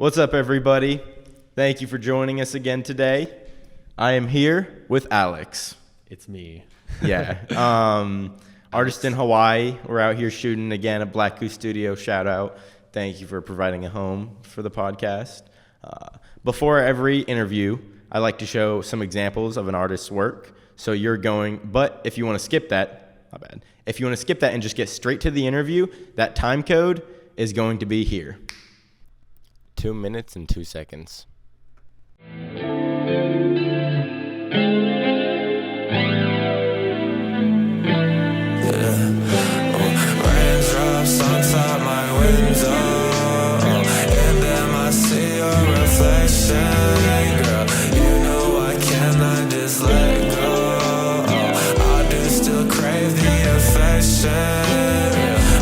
What's up, everybody? Thank you for joining us again today. I am here with Alex. It's me. Yeah. Artist in Hawaii. We're out here shooting again at Black Goose Studio. Shout out. Thank you for providing a home for the podcast. Before every interview, I like to show some examples of an artist's work. So but if you want to skip that, not bad. If you want to skip that and just get straight to the interview, that time code is going to be here. 2 minutes and 2 seconds. Raindrops on top my window, and then I see your reflection. Girl, you know why can't I just let go? I do still crave the affection.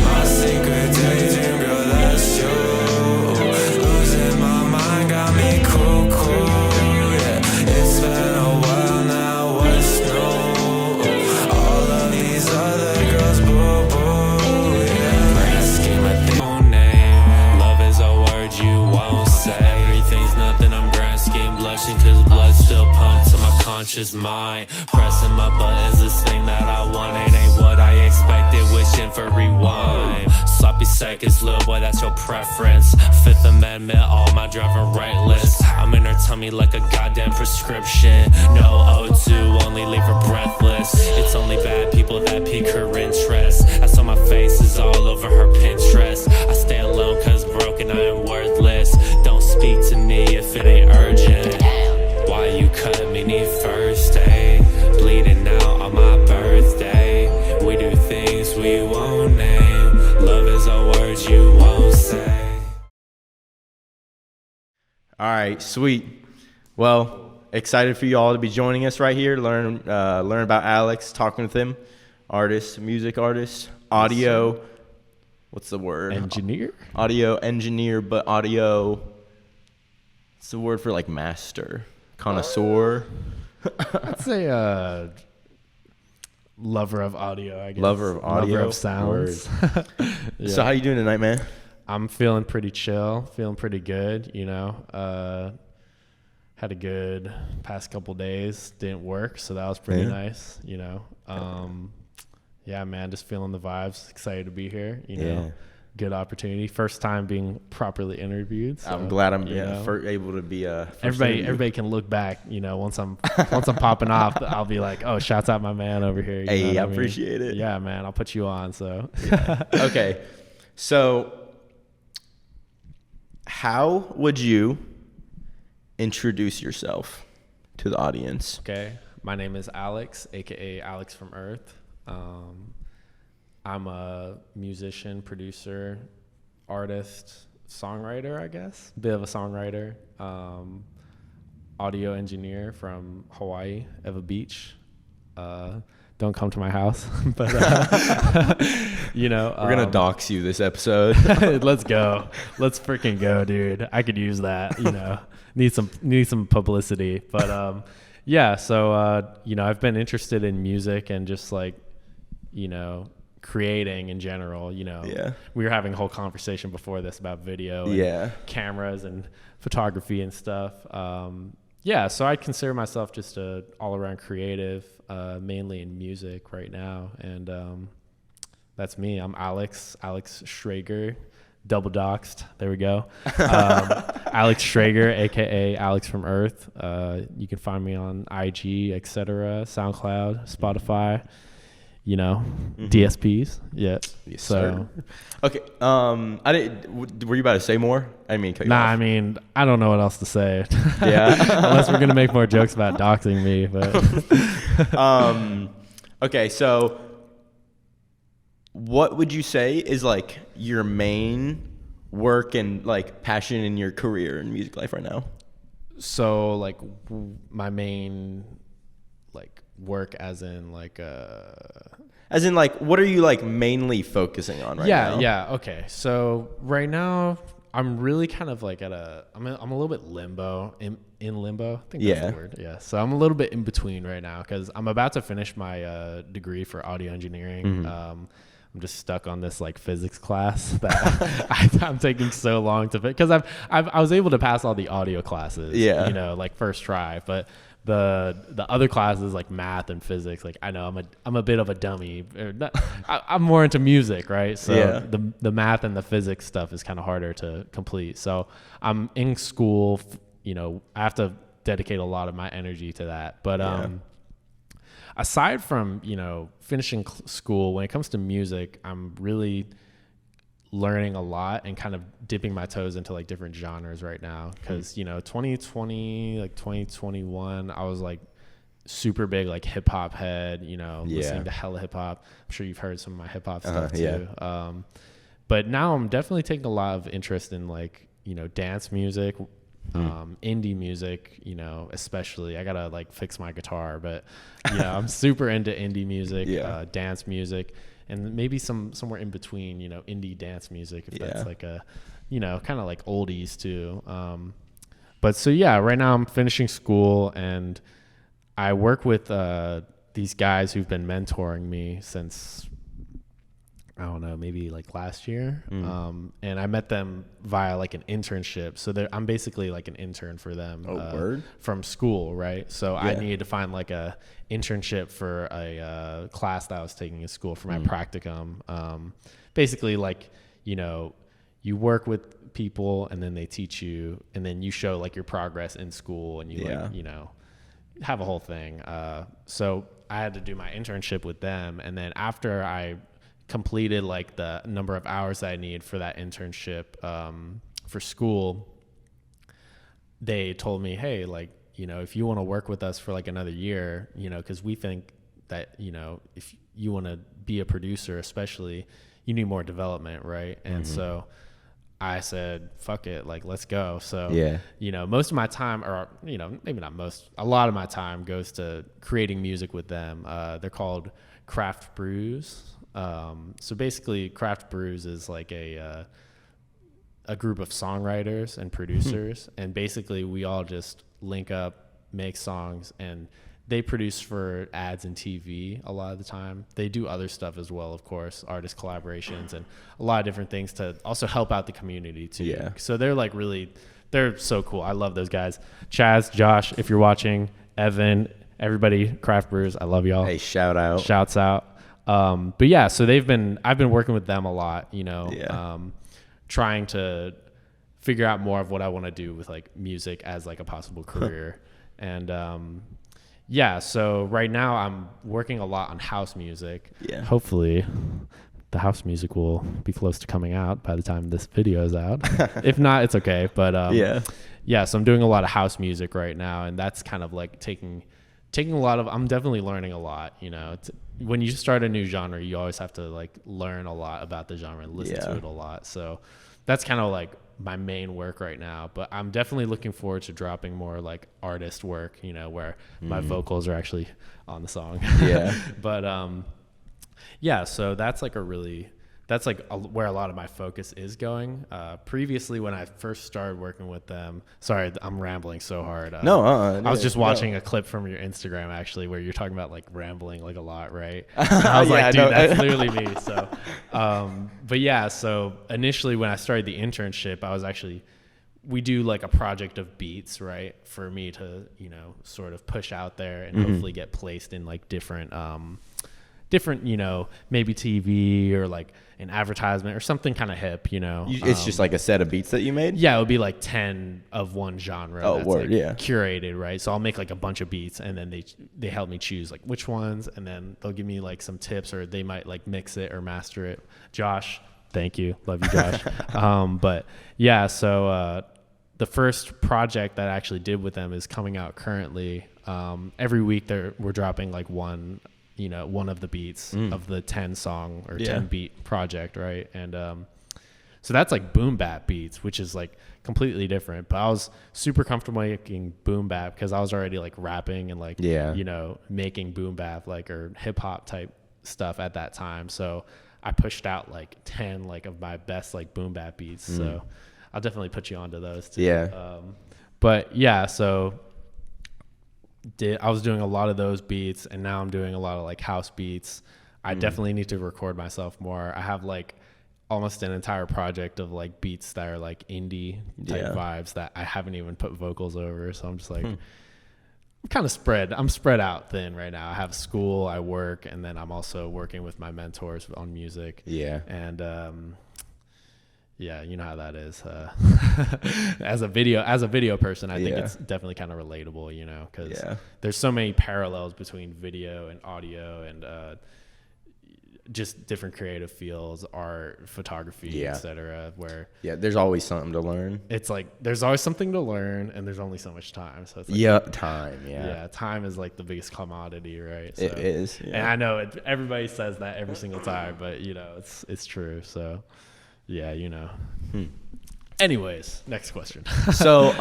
My secret daydream, girl, that's you. Losing my mind got me cool, yeah. It's been a while now, what's new? All of these other girls, boo-boo, yeah. Grand scheme of things. Love is a word you won't say. Everything's nothing, I'm grand scheme blushing, cause blood still pumps to my conscious mind. Pressing my buttons, this thing that I want, it ain't what I expected, wishing for rewind. Sloppy seconds, little boy, that's your preference. Fifth Amendment, all my driving right list. I'm in her tummy like a goddamn prescription. No O2, only leave her breathless. It's only bad people that pique her interest. I saw my face is all over her Pinterest. I stay alone cause broken, I am worthless. Don't speak to me if it ain't urgent. Why you cut me need first aid? Bleeding out on my birthday. We do things we won't name. Love is a word you won't say. All right, sweet. Well, excited for you all to be joining us right here, learn about Alex, talking with him, music artist, audio, what's the word? Engineer? Audio engineer, but audio, it's the word for like master, connoisseur. I'd say lover of audio, I guess. Lover of audio. Lover of sounds. Yeah. So how you doing tonight, man? I'm feeling pretty chill, feeling pretty good, you know. Had a good past couple days, didn't work, so that was pretty nice, you know. Yeah, man, just feeling the vibes, excited to be here, you know. Good opportunity, first time being properly interviewed. So, I'm glad I'm able to be everybody can look back, you know. Once I'm popping off, I'll be like, oh, shouts out my man over here. Hey, I appreciate it. Yeah, man, I'll put you on. So yeah. Okay, so how would you introduce yourself to the audience? Okay, my name is Alex, aka Alex from Earth. I'm a musician, producer, artist, songwriter, I guess. Bit of a songwriter. Audio engineer from Hawaii, Eva Beach. Don't come to my house, but you know, we're gonna dox you this episode. Let's go. Let's freaking go, dude. I could use that. You know, need some publicity. But yeah. So you know, I've been interested in music and just like, you know, creating in general. You know, we were having a whole conversation before this about video, and cameras and photography and stuff. Yeah, so I'd consider myself just a all-around creative, mainly in music right now, and that's me. I'm Alex Schrager, double doxed. There we go. Alex Schrager, aka Alex from Earth. You can find me on IG, etc., SoundCloud, Spotify. You know, DSPs. Yeah. Yes, so, sir. Okay. Were you about to say more? I didn't mean to cut you off. I mean, I don't know what else to say. Yeah. Unless we're gonna make more jokes about doxing me, but. Okay, so what would you say is like your main work and like passion in your career in music life right now? So like my main like work as in like what are you like mainly focusing on right now? Yeah, okay. So right now I'm really kind of like I'm a little bit limbo in limbo. I think that's the word. Yeah. So I'm a little bit in between right now because I'm about to finish my degree for audio engineering. I'm just stuck on this like physics class that I'm taking so long to, because I was able to pass all the audio classes, you know, like first try, but the other classes like math and physics, like I know I'm a bit of a dummy. I'm more into music, right? So the math and the physics stuff is kind of harder to complete. So I'm in school, you know, I have to dedicate a lot of my energy to that. But aside from, you know, finishing school, when it comes to music, I'm really learning a lot and kind of dipping my toes into like different genres right now, because you know 2020, like 2021, I was like super big like hip hop head, you know, listening to hella hip hop. I'm sure you've heard some of my hip hop stuff too. But now I'm definitely taking a lot of interest in like, you know, dance music, indie music, you know, especially. I gotta like fix my guitar, but yeah, I'm super into indie music, dance music, and maybe somewhere in between, you know, indie dance music, if that's like a, you know, kind of like oldies too. But so yeah, right now I'm finishing school, and I work with these guys who've been mentoring me since, I don't know, maybe like last year. And I met them via like an internship. So I'm basically like an intern for them from school, right? So I needed to find like a internship for a class that I was taking in school for my practicum. Basically like, you know, you work with people and then they teach you, and then you show like your progress in school, and you like, you know, have a whole thing. So I had to do my internship with them. And then after I completed like the number of hours that I need for that internship for school, they told me, hey, like, you know, if you want to work with us for like another year, you know, because we think that, you know, if you want to be a producer especially, you need more development, right? And so I said, fuck it, like, let's go. So, you know, most of my time, or, you know, maybe not most, a lot of my time goes to creating music with them. They're called Craft Brews. So basically Craft Brews is like a group of songwriters and producers, and basically we all just link up, make songs, and they produce for ads and TV a lot of the time. They do other stuff as well, of course, artist collaborations and a lot of different things to also help out the community too. So they're like they're so cool. I love those guys. Chaz, Josh, if you're watching, Evan, everybody, Craft Brews, I love y'all. Hey, shouts out. But yeah, so I've been working with them a lot, you know, trying to figure out more of what I want to do with like music as like a possible career. And, yeah, so right now I'm working a lot on house music. Hopefully the house music will be close to coming out by the time this video is out. If not, it's okay. But, so I'm doing a lot of house music right now, and that's kind of like taking a lot of, I'm definitely learning a lot, you know. When you start a new genre, you always have to like learn a lot about the genre and listen to it a lot. So that's kind of like my main work right now, but I'm definitely looking forward to dropping more like artist work, you know, where my vocals are actually on the song. But so that's like where a lot of my focus is going. Previously, when I first started working with them, sorry, I'm rambling so hard. I was just watching a clip from your Instagram actually, where you're talking about like rambling like a lot, right? And I was like, dude, that's literally me. So, but yeah, so initially when I started the internship, we do like a project of beats, right? For me to, you know, sort of push out there and hopefully get placed in like different, you know, maybe TV or like an advertisement or something kind of hip, you know. It's just like a set of beats that you made? Yeah, it would be like 10 of one genre curated, right? So I'll make like a bunch of beats, and then they help me choose like which ones, and then they'll give me like some tips, or they might like mix it or master it. Josh, thank you. Love you, Josh. But yeah, so the first project that I actually did with them is coming out currently. Every week we're dropping like one of the beats of the 10 song or 10 beat project, right? And so that's like boom bap beats, which is like completely different, but I was super comfortable making boom bap because I was already like rapping and like you know, making boom bap like or hip hop type stuff at that time. So I pushed out like 10 like of my best like boom bap beats. So I'll definitely put you onto those too. But yeah, so I was doing a lot of those beats, and now I'm doing a lot of like house beats. I definitely need to record myself more. I have like almost an entire project of like beats that are like indie type vibes that I haven't even put vocals over. So I'm just like, I'm kind of spread out thin right now. I have school, I work, and then I'm also working with my mentors on music. Yeah. And, yeah, you know how that is. As a video person, I think it's definitely kind of relatable, you know, because there's so many parallels between video and audio and just different creative fields, art, photography, etc. Where there's always something to learn. It's like there's always something to learn, and there's only so much time. So it's like, time. Time is like the biggest commodity, right? So, it is, and I know everybody says that every single time, but you know it's true. So. Yeah, you know. Anyways, next question. So,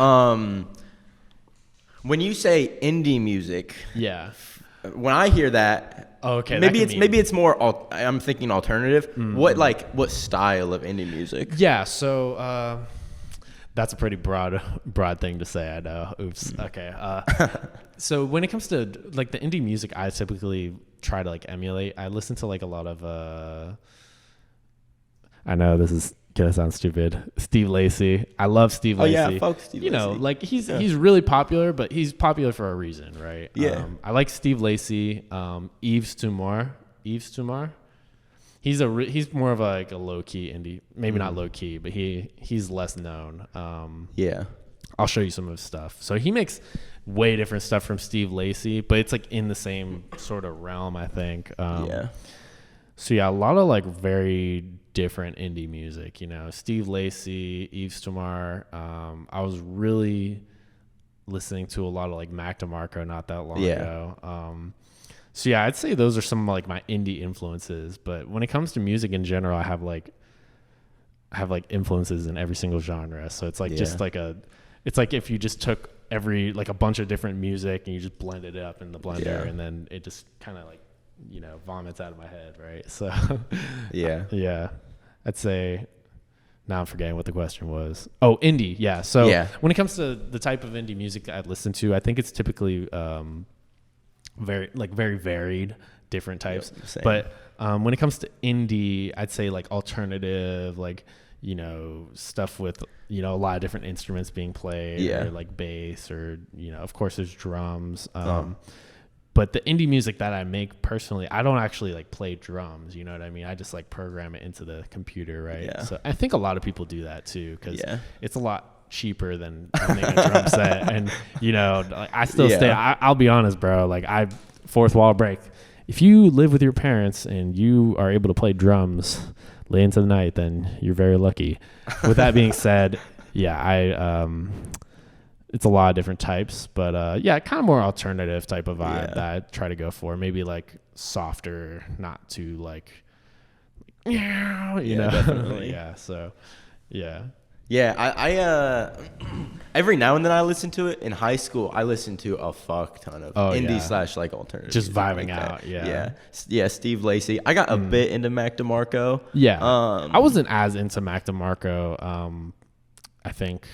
when you say indie music, when I hear that, maybe it's more. I'm thinking alternative. What style of indie music? Yeah, so that's a pretty broad thing to say. I know. Oops. Okay. So when it comes to like the indie music, I typically try to like emulate. I listen to like a lot of. I know this is gonna sound stupid. Steve Lacy. I love Steve Lacy. Oh yeah, folks. Steve Lacy. Know, like he's really popular, but he's popular for a reason, right? Yeah. I like Steve Lacy. Yves Tumor. He's more of a low key indie. Maybe not low key, but he's less known. I'll show you some of his stuff. So he makes way different stuff from Steve Lacy, but it's like in the same sort of realm, I think. So yeah, a lot of like very different indie music, you know, Steve Lacy, Yves Tumor. I was really listening to a lot of like Mac DeMarco not that long ago. So yeah, I'd say those are some of like my indie influences. But when it comes to music in general, I have like influences in every single genre. So it's like just like it's like if you just took like a bunch of different music and you just blended it up in the blender and then it just kind of like, you know, vomits out of my head, right? So I'd say now I'm forgetting what the question was. Oh, indie. Yeah. So when it comes to the type of indie music that I listen to, I think it's typically very varied, different types. But when it comes to indie, I'd say like alternative, like, you know, stuff with, you know, a lot of different instruments being played or like bass or, you know, of course there's drums. But the indie music that I make personally, I don't actually like play drums. You know what I mean? I just like program it into the computer, right? Yeah. So I think a lot of people do that too, because it's a lot cheaper than owning a drum set. And you know, like, I still stay. I'll be honest, bro. Like fourth wall break. If you live with your parents and you are able to play drums late into the night, then you're very lucky. With that being said, it's a lot of different types, but kind of more alternative type of vibe that I try to go for. Maybe like softer, not too like, you know. Definitely. I every now and then I listen to it. In high school, I listened to a fuck ton of indie / like alternative, just vibing like out. Steve Lacy. I got a bit into Mac DeMarco. I wasn't as into Mac DeMarco. I think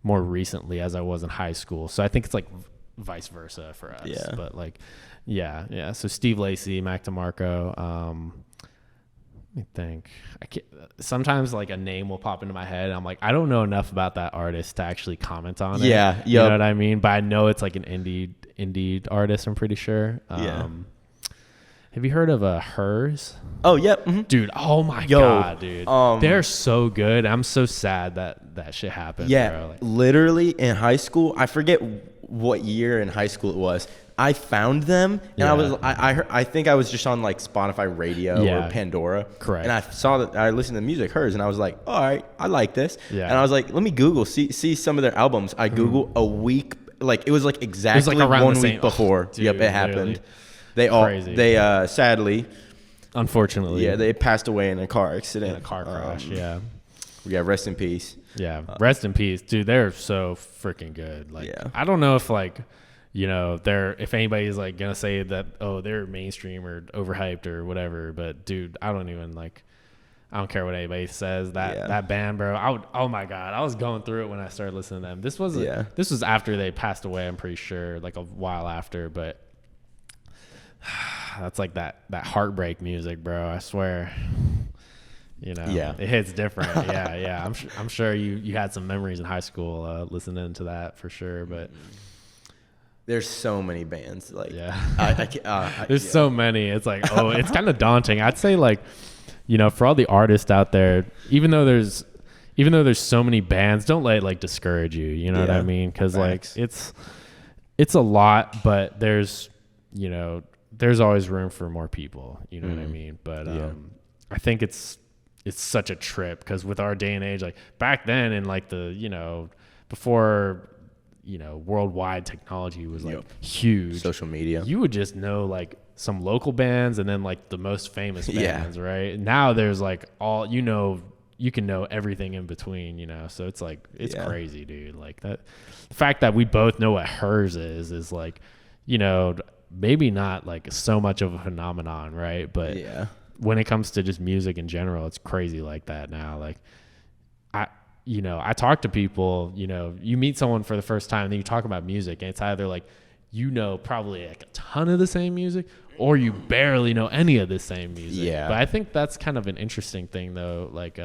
more recently as I was in high school. So I think it's like vice versa for us. But like, So Steve Lacy, Mac DeMarco. Let me think. Sometimes like a name will pop into my head. And I'm like, I don't know enough about that artist to actually comment on it. You know what I mean? But I know it's like an indie artist, I'm pretty sure. Have you heard of Hers? Oh, yep. Mm-hmm. Dude, oh my God, dude. They're so good. I'm so sad that shit happened. Bro. Like, literally in high school, I forget what year in high school it was. I found them and I think I was just on like Spotify radio or Pandora. Correct. And I saw that I listened to music, Hers, and I was like, all right, I like this. Yeah. And I was like, let me Google, see some of their albums. I Google a week, like it was like exactly 1 week before. Dude, it happened. Crazy. They sadly, unfortunately, they passed away in a car accident. In a car crash. Rest in peace. Rest in peace, dude. They're so freaking good. Like, I don't know if like, you know, if anybody's like gonna say that, oh, they're mainstream or overhyped or whatever, but dude, I don't care what anybody says. That band, bro. Oh my God, I was going through it when I started listening to them. This was after they passed away. I'm pretty sure, like a while after, but that's like that heartbreak music, bro. I swear. You know, Yeah. it hits different. Yeah. I'm sure you had some memories in high school listening to that for sure. But there's so many bands. Like, yeah, there's so many. It's like, it's kind of daunting. I'd say, like, you know, for all the artists out there, even though there's so many bands, don't let it like discourage you. You know what I mean? Because like it's a lot, but there's always room for more people. You know what I mean? But I think it's such a trip because with our day and age, like back then in like the, you know, before, you know, worldwide technology was like huge, social media, you would just know like some local bands and then like the most famous bands, right? Now there's like all, you know, you can know everything in between, you know? So it's like, it's crazy, dude. Like that, the fact that we both know what hers is like, you know, maybe not like so much of a phenomenon, right? But when it comes to just music in general, it's crazy like that now. Like I talk to people, you know, you meet someone for the first time and then you talk about music and it's either like, you know, probably like a ton of the same music or you barely know any of the same music. Yeah. But I think that's kind of an interesting thing though. Like,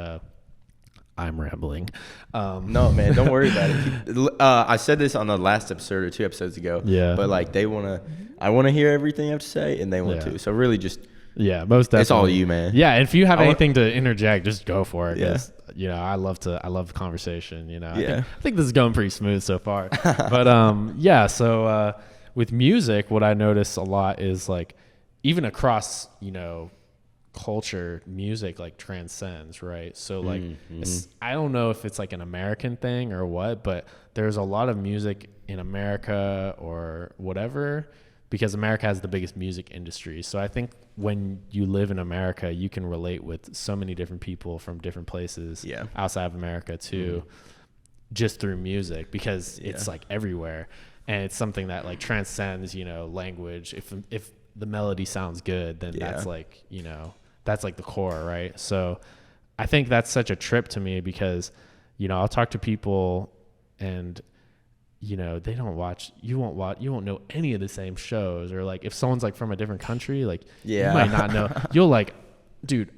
I'm rambling. No, man, don't worry about it. I said this on the last episode or 2 episodes ago. Yeah. But like I want to hear everything you have to say and they want to. So really just. Yeah, most definitely. It's all you, man. Yeah, if you have anything to interject, just go for it. Yeah. You know, I love conversation, you know. I think this is going pretty smooth so far. But so with music, what I notice a lot is like even across, you know, culture, music like transcends, right? So like I don't know if it's like an American thing or what, but there's a lot of music in America or whatever because America has the biggest music industry. So I think when you live in America, you can relate with so many different people from different places outside of America too, just through music because it's like everywhere. And it's something that like transcends, you know, language. If the melody sounds good, then that's like, you know, that's like the core, right? So I think that's such a trip to me because, you know, I'll talk to people and, you know, they don't watch, you won't know any of the same shows, or like if someone's like from a different country, like you might not know. You'll like, dude,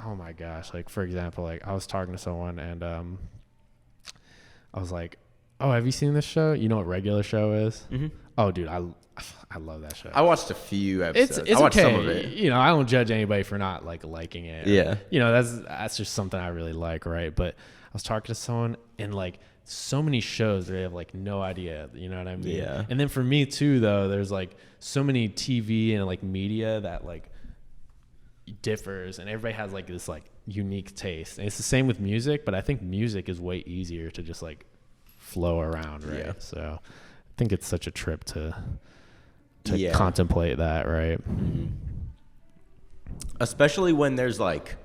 oh my gosh. Like for example, like I was talking to someone and I was like, oh, have you seen this show? You know what Regular Show is? Mm-hmm. Oh, dude, I love that show. I watched a few episodes. It's I watched okay. some of it. You know, I don't judge anybody for not like liking it. Or, you know, that's just something I really like, right? But I was talking to someone and like so many shows they have like no idea. You know what I mean? Yeah. And then for me too, though, there's like so many TV and like media that like differs, and everybody has like this like unique taste. And it's the same with music, but I think music is way easier to just like flow around, right? Yeah. So I think it's such a trip to contemplate that, right? Mm-hmm. Especially when there's like,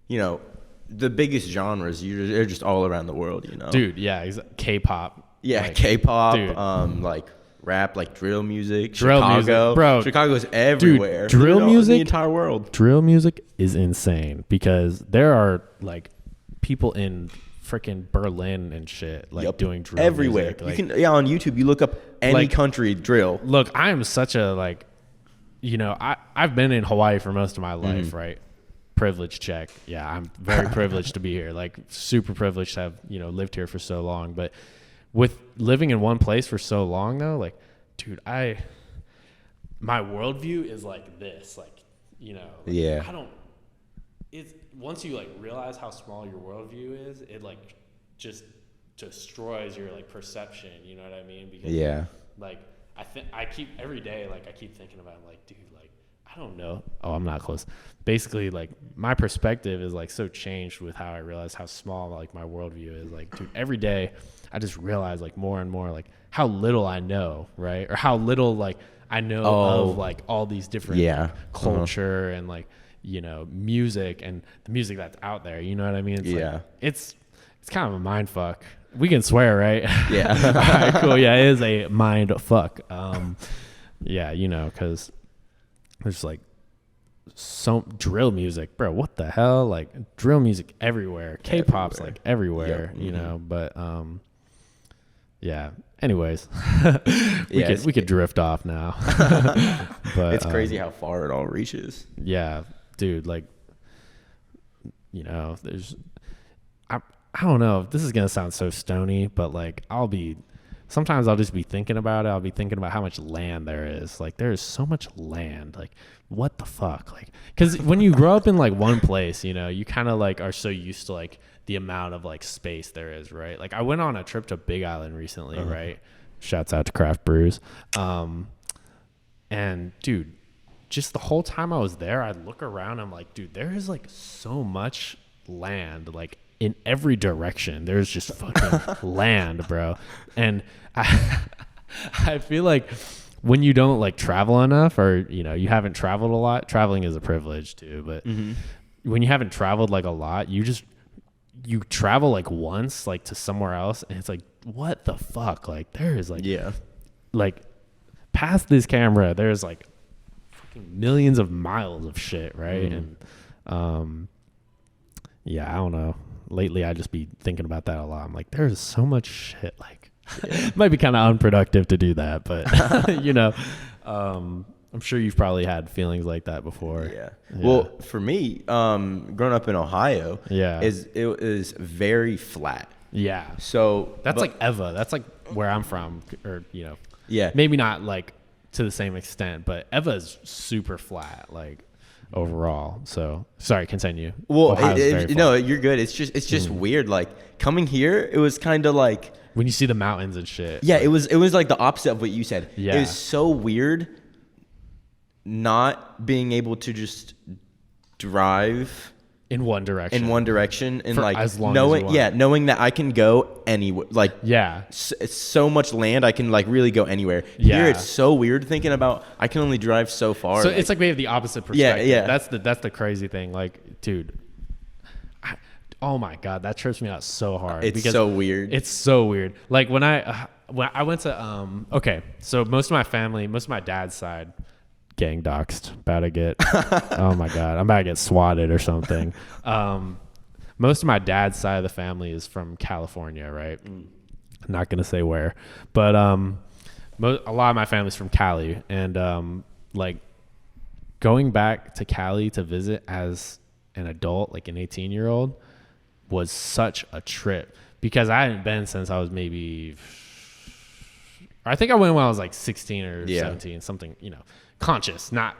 you know, the biggest genres, they're just all around the world, you know? Dude, yeah, K-pop. Yeah, like, K-pop, like rap, like drill music, Chicago. Music. Bro, Chicago's everywhere. Dude, drill music, the entire world. Drill music is insane because there are like people in freaking Berlin and shit like doing drill everywhere. Music. Like, you can on YouTube you look up any like, country drill. Look, I am such a like, you know, I've been in Hawaii for most of my life, right? Privilege check. Yeah, I'm very privileged to be here. Like super privileged to have, you know, lived here for so long. But with living in one place for so long though, like, dude, my worldview is like this, like, you know, like, it's once you like realize how small your worldview is, it like just destroys your like perception. You know what I mean? Because like I keep every day like I keep thinking about it, I'm like, dude, like I don't know. Oh, I'm not close. Basically, like my perspective is like so changed with how I realize how small like my worldview is. Like, dude, every day I just realize like more and more like how little I know, right? Or how little like I know of like all these different like, culture and like, you know, music and the music that's out there. You know what I mean? It's like, it's kind of a mind fuck. We can swear, right? Yeah. All right, cool. Yeah, it is a mind fuck. Yeah, you know, because there's like some drill music, bro. What the hell? Like drill music everywhere. K-pop's like everywhere, you know. But Yeah. Anyways, Yeah, we could drift off now. But it's crazy how far it all reaches. yeah, dude, like, there's I don't know. This is gonna sound so stony, but like sometimes I'll just be thinking about it. I'll be thinking about how much land there is. Like, there is so much land. Like, what the fuck? Like, because when you grow up in like one place, you kind of like are so used to like the amount of like space there is, right? Like, I went on a trip to Big Island recently, right? Shouts out to Craft Brews. And dude, just the whole time I was there, I'd look around. I'm like, dude, there is like so much land, like in every direction. There's just fucking land, bro. And I feel like when you don't like travel enough, or you haven't traveled a lot, traveling is a privilege too, but when you haven't traveled like a lot, you travel like once, like to somewhere else, and it's like, what the fuck? Like, there is like, like past this camera, there's like fucking millions of miles of shit, right? And I don't know. Lately, I just be thinking about that a lot. I'm like, there's so much shit. Like, it might be kind of unproductive to do that, but I'm sure you've probably had feelings like that before. Yeah. Well, for me, growing up in Ohio, it is very flat. Yeah. So that's like Eva. That's like where I'm from, or yeah, maybe not like to the same extent, but Eva is super flat, like overall. So sorry, continue. Well, no, you're good. It's just weird. Like, coming here, it was kind of like when you see the mountains and shit. Yeah, it was like the opposite of what you said. Yeah. It was so weird not being able to just drive in one direction and for like as long knowing as you want. knowing that I can go anywhere, like it's so much land, I can like really go anywhere. Here it's so weird thinking about I can only drive so far. So it's like we have the opposite perspective. Yeah. That's the crazy thing. Like, dude, oh my god, that trips me out so hard. It's so weird. It's so weird. Like when I went to okay, so most of my dad's side, gang doxed, about to get oh my god, I'm about to get swatted or something. Most of my dad's side of the family is from California, right? I'm not gonna say where, but a lot of my family's from Cali, and like going back to Cali to visit as an adult, like an 18-year-old, was such a trip because I hadn't been since I was I think I went when I was like 16 or 17, something, conscious, not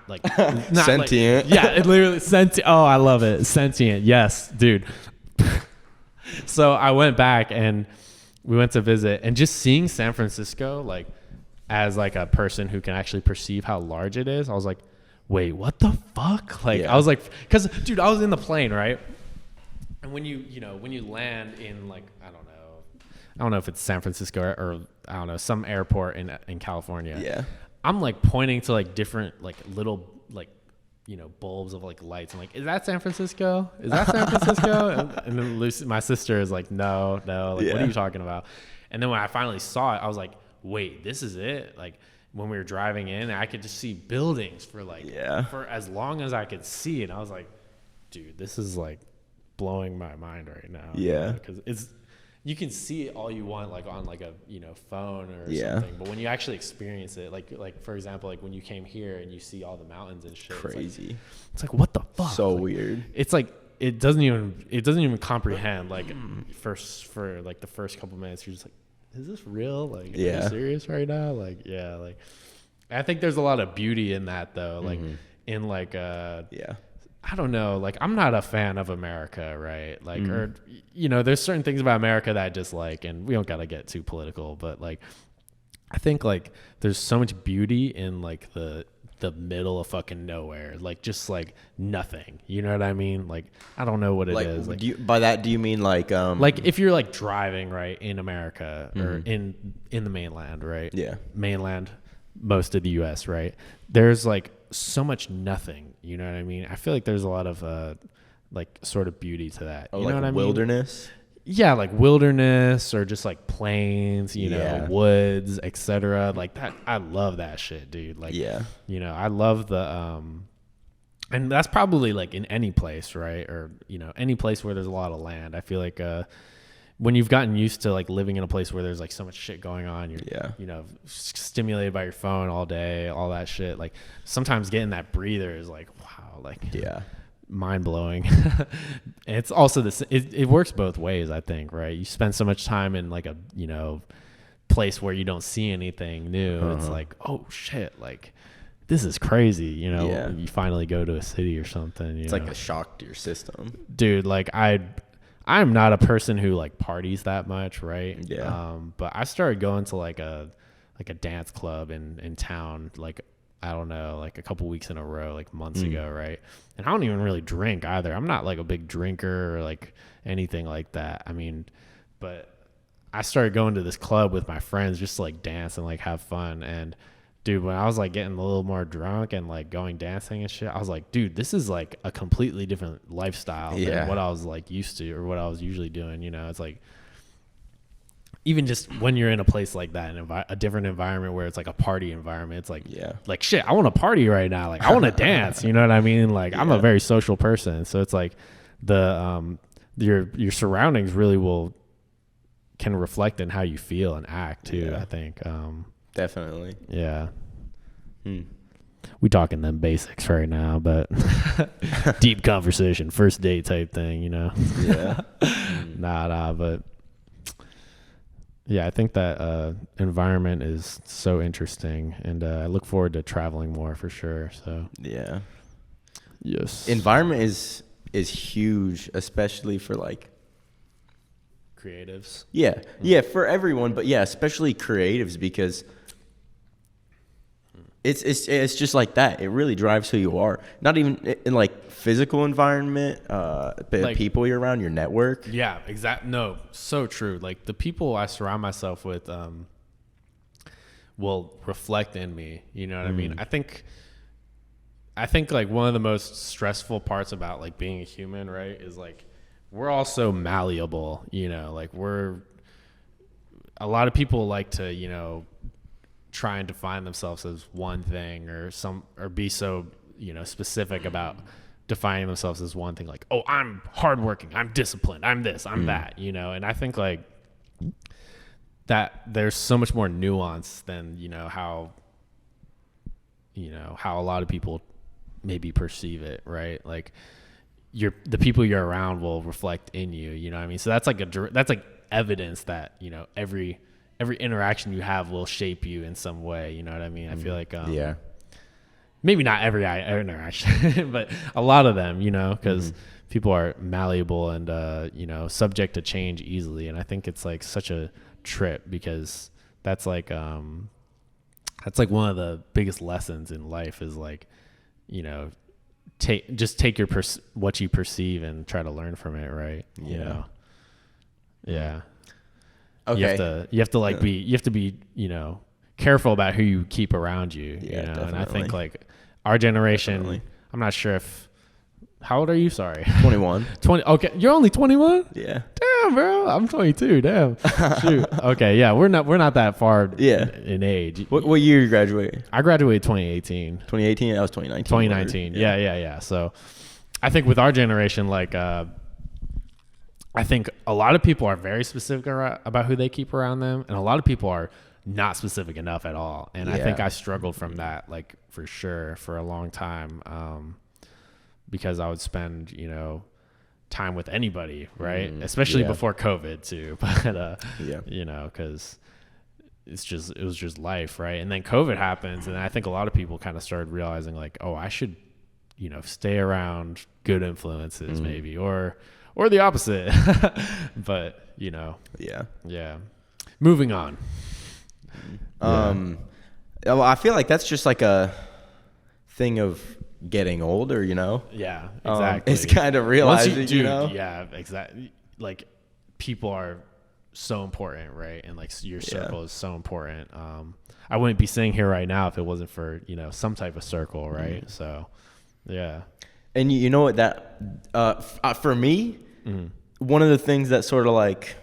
sentient. It literally sentient. Oh, I love it. Sentient. Yes, dude. So I went back and we went to visit, and just seeing San Francisco, like, as like a person who can actually perceive how large it is, I was like, wait, what the fuck? Like, I was like, cause dude, I was in the plane, right? And when you land in, like, I don't know if it's San Francisco or I don't know, some airport in California. Yeah. I'm like pointing to like different like little like bulbs of like lights. I'm like, is that San Francisco? Is that San Francisco? and then Lucy, my sister, is like, no, like, what are you talking about? And then when I finally saw it, I was like, wait, this is it? Like, when we were driving in, I could just see buildings for like for as long as I could see, and I was like, dude, this is like blowing my mind right now. Yeah, because you can see it all you want, like on like a phone or something, but when you actually experience it, like for example, like when you came here and you see all the mountains and shit, crazy. It's like what the fuck? So like, weird. It's like it doesn't even comprehend. Like for like the first couple minutes, you're just like, is this real? Like, are you serious right now? Like, like, I think there's a lot of beauty in that though. Like in like I don't know, like, I'm not a fan of America, right? Like, or, there's certain things about America that I dislike, and we don't got to get too political, but like, I think like there's so much beauty in like the middle of fucking nowhere, like just like nothing, you know what I mean? Like, I don't know what it is. Like, by that, do you mean like if you're like driving right in America or in the mainland, right? Yeah. Mainland, most of the US, right? There's like so much nothing, you know what I mean? I feel like there's a lot of like sort of beauty to that. You know what I mean? Wilderness? Yeah, like wilderness or just like plains, woods, etc. Like that, I love that shit, dude. Like, I love the and that's probably like in any place, right? Or any place where there's a lot of land. I feel like when you've gotten used to like living in a place where there's like so much shit going on, you're, you know, stimulated by your phone all day, all that shit. Like sometimes getting that breather is like, wow, like mind blowing. And it's also this, it works both ways, I think, right? You spend so much time in like a, you know, place where you don't see anything new. It's like, oh shit, like this is crazy, you know. You finally go to a city or something, it's like a shock to your system, dude. Like I'm not a person who like parties that much, right? But I started going to like a dance club in town, like I don't know, like a couple weeks in a row, like months ago, right? And I don't even really drink either. I'm not like a big drinker or like anything like that. I mean, but I started going to this club with my friends just to like dance and like have fun. And dude, when I was like getting a little more drunk and like going dancing and shit, I was like, dude, this is like a completely different lifestyle than what I was like used to or what I was usually doing. You know, it's like, even just when you're in a place like that, in a different environment where it's like a party environment, it's like, like shit, I want to party right now. Like I want to dance, you know what I mean? Like I'm a very social person. So it's like your surroundings really can reflect in how you feel and act too, I think. Definitely. Yeah. We talking them basics right now, but deep conversation, first date type thing, you know? Nah, but yeah, I think that environment is so interesting, and I look forward to traveling more for sure. So yes, environment is huge, especially for like creatives. Yeah, for everyone, but especially creatives, because it's just like that. It really drives who you are. Not even in like physical environment, but like, people you're around, your network. Yeah, exactly. No, so true. Like the people I surround myself with will reflect in me. You know what I mean? I think like one of the most stressful parts about like being a human, right, is like we're all so malleable. You know, like a lot of people like to, you know, try and define themselves as one thing or be so, you know, specific about defining themselves as one thing, like, oh, I'm hardworking, I'm disciplined, I'm this, I'm that, you know. And I think like that there's so much more nuance than, you know, how a lot of people maybe perceive it, right? Like the people you're around will reflect in you, you know what I mean? So that's like evidence that, you know, every interaction you have will shape you in some way. You know what I mean? I feel like, maybe not every interaction, but a lot of them, you know, because people are malleable and, you know, subject to change easily. And I think it's like such a trip, because that's like one of the biggest lessons in life is like, you know, take your what you perceive and try to learn from it. Right. You know? Yeah. Okay. You have to be, you know, careful about who you keep around you. You know? Definitely. And I think like our generation, I'm not sure how old are you? Sorry. 21. 20. Okay. You're only 21? Yeah. Damn, bro. I'm 22. Damn. Shoot. Okay. Yeah. We're not that far in age. What year you graduated? I graduated 2018. 2018? That was 2019. 2019. Yeah. So I think with our generation, like, I think a lot of people are very specific about who they keep around them, and a lot of people are not specific enough at all. And I think I struggled from that, like, for sure, for a long time, because I would spend, you know, time with anybody, right? Especially before COVID too. But you know, because it was just life, right? And then COVID happens, and I think a lot of people kind of started realizing like, oh, I should, you know, stay around good influences maybe, or the opposite. But, you know. Yeah. Moving on. Well, I feel like that's just like a thing of getting older, you know? Yeah, exactly. It's kind of realizing, you know? Yeah, exactly. Like, people are so important, right? And like your circle is so important. I wouldn't be sitting here right now if it wasn't for, you know, some type of circle, right? So, yeah. And you know what, that for me, one of the things that sort of like,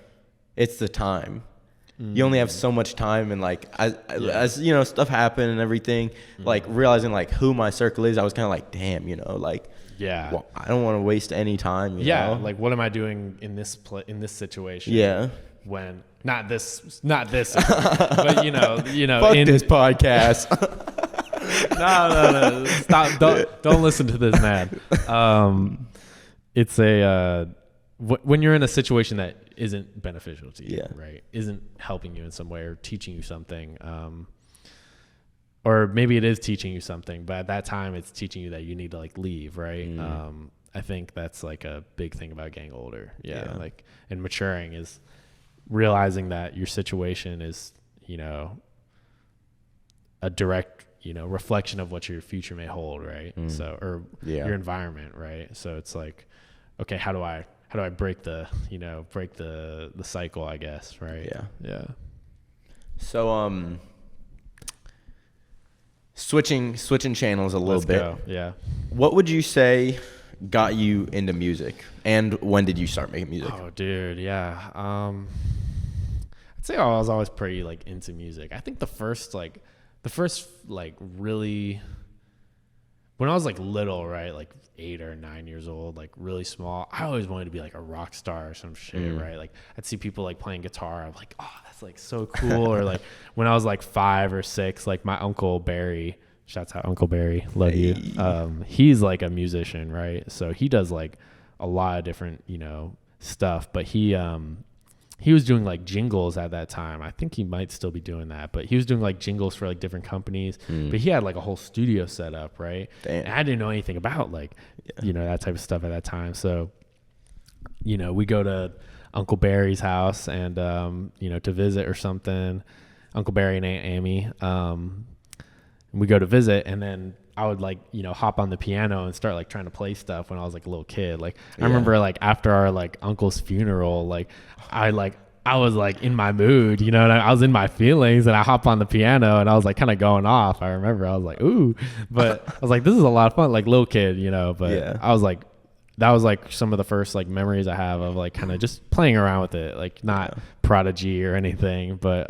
it's the time. You only have so much time, and like as you know, stuff happen and everything, like realizing like who my circle is, I was kind of like, damn, you know, like Yeah. well, I don't want to waste any time. You know? Like what am I doing in this situation? Yeah. When not this, but you know, Fuck this podcast. No. Stop. Don't listen to this man. It's when you're in a situation that isn't beneficial to you, right? Isn't helping you in some way or teaching you something. Or maybe it is teaching you something, but at that time it's teaching you that you need to like leave, right? I think that's like a big thing about getting older. Yeah. Like, and maturing is realizing that your situation is, you know, a direct, you know, reflection of what your future may hold, right? So, or your environment, right? So it's like, okay, how do I break the cycle, I guess, right? Yeah. So, switching channels a little bit. Go. Yeah. What would you say got you into music, and when did you start making music? Oh, dude, yeah. I'd say I was always pretty like into music. I think the first really, when I was like little, right, like 8 or 9 years old, like really small, I always wanted to be like a rock star or some shit, right? Like I'd see people like playing guitar, I'm like, oh, that's like so cool. Or like when I was like 5 or 6, like my uncle Barry, shouts out Uncle Barry, love you. He's like a musician, right? So he does like a lot of different, you know, stuff, but he was doing like jingles at that time. I think he might still be doing that, but he was doing like jingles for like different companies, but he had like a whole studio set up, right? And I didn't know anything about like, you know, that type of stuff at that time. So, you know, we go to Uncle Barry's house and, you know, to visit or something, Uncle Barry and Aunt Amy, we go to visit, and then I would like, you know, hop on the piano and start like trying to play stuff when I was like a little kid. Like I remember like after our like uncle's funeral, like I was like in my mood, you know, and I was in my feelings, and I hop on the piano and I was like kind of going off. I remember I was like, ooh, but I was like, this is a lot of fun, like little kid, you know, but I was like, that was like some of the first like memories I have of like kind of just playing around with it, like not Prodigy or anything, but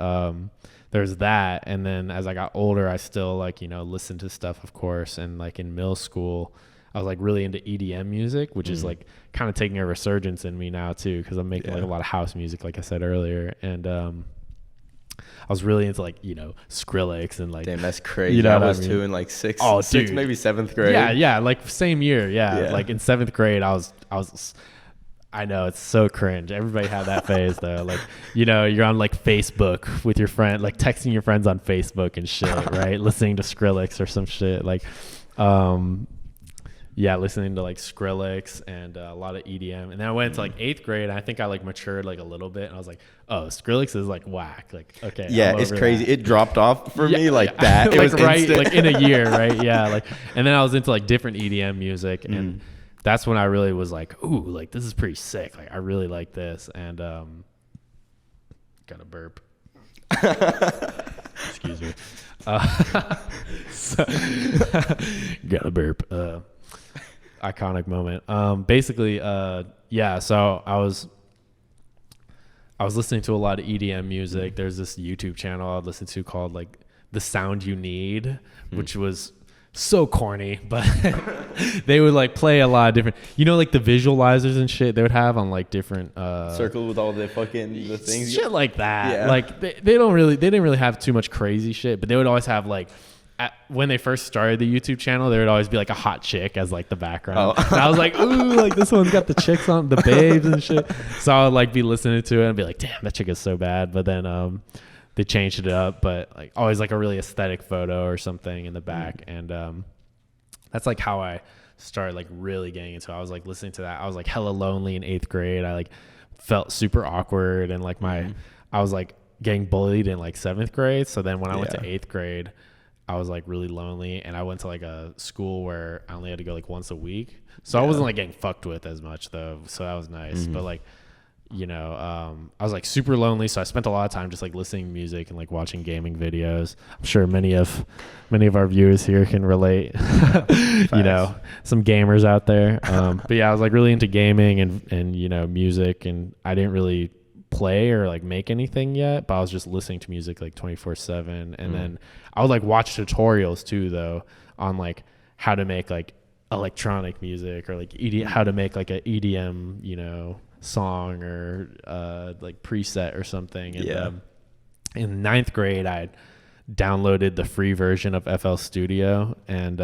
there's that. And then as I got older, I still like, you know, listened to stuff, of course. And like in middle school, I was like really into EDM music, which is like kind of taking a resurgence in me now too, because I'm making like a lot of house music, like I said earlier. And I was really into like, you know, Skrillex and like, damn, that's crazy. You know, I was I mean? too in like sixth, maybe 7th grade. Yeah, like same year. Yeah, like in 7th grade, I was. I know, it's so cringe. Everybody had that phase though. Like, you know, you're on like Facebook with your friend, like texting your friends on Facebook and shit, right? Listening to Skrillex or some shit. Like, listening to like Skrillex and a lot of EDM. And then I went to like 8th grade, and I think I like matured like a little bit, and I was like, oh, Skrillex is like whack. Like, okay. Yeah, it's crazy. It dropped off for me like that. It like was right, instant. like in a year, right? Yeah. Like, and then I was into like different EDM music, and that's when I really was like, ooh, like this is pretty sick. Like I really like this. And gotta burp. Excuse me. Gotta burp. Iconic moment. Basically, so I was listening to a lot of EDM music. There's this YouTube channel I listened to called like The Sound You Need, which was so corny, but they would like play a lot of different, you know, like the visualizers and shit they would have on like different circle with all the fucking the things, shit like that. Like they didn't really have too much crazy shit, but they would always have like when they first started the YouTube channel, there would always be like a hot chick as like the background. And I was like, ooh, like this one's got the chicks on, the babes and shit. So I would like be listening to it and be like, damn, that chick is so bad. But then they changed it up, but like always like a really aesthetic photo or something in the back. And that's like how I started like really getting into it. I was like listening to that. I was like hella lonely in 8th grade. I like felt super awkward, and like I was like getting bullied in like 7th grade. So then when I went to 8th grade, I was like really lonely, and I went to like a school where I only had to go like once a week. So I wasn't like getting fucked with as much though. So that was nice. But like, you know, I was like super lonely, so I spent a lot of time just like listening to music and like watching gaming videos. I'm sure many of our viewers here can relate. You know, some gamers out there. But yeah, I was like really into gaming and you know, music, and I didn't really play or like make anything yet, but I was just listening to music like 24/7. And then I would like watch tutorials too though on like how to make like electronic music or like how to make like a EDM, you know, song or like preset or something. And in ninth grade, I downloaded the free version of FL Studio, and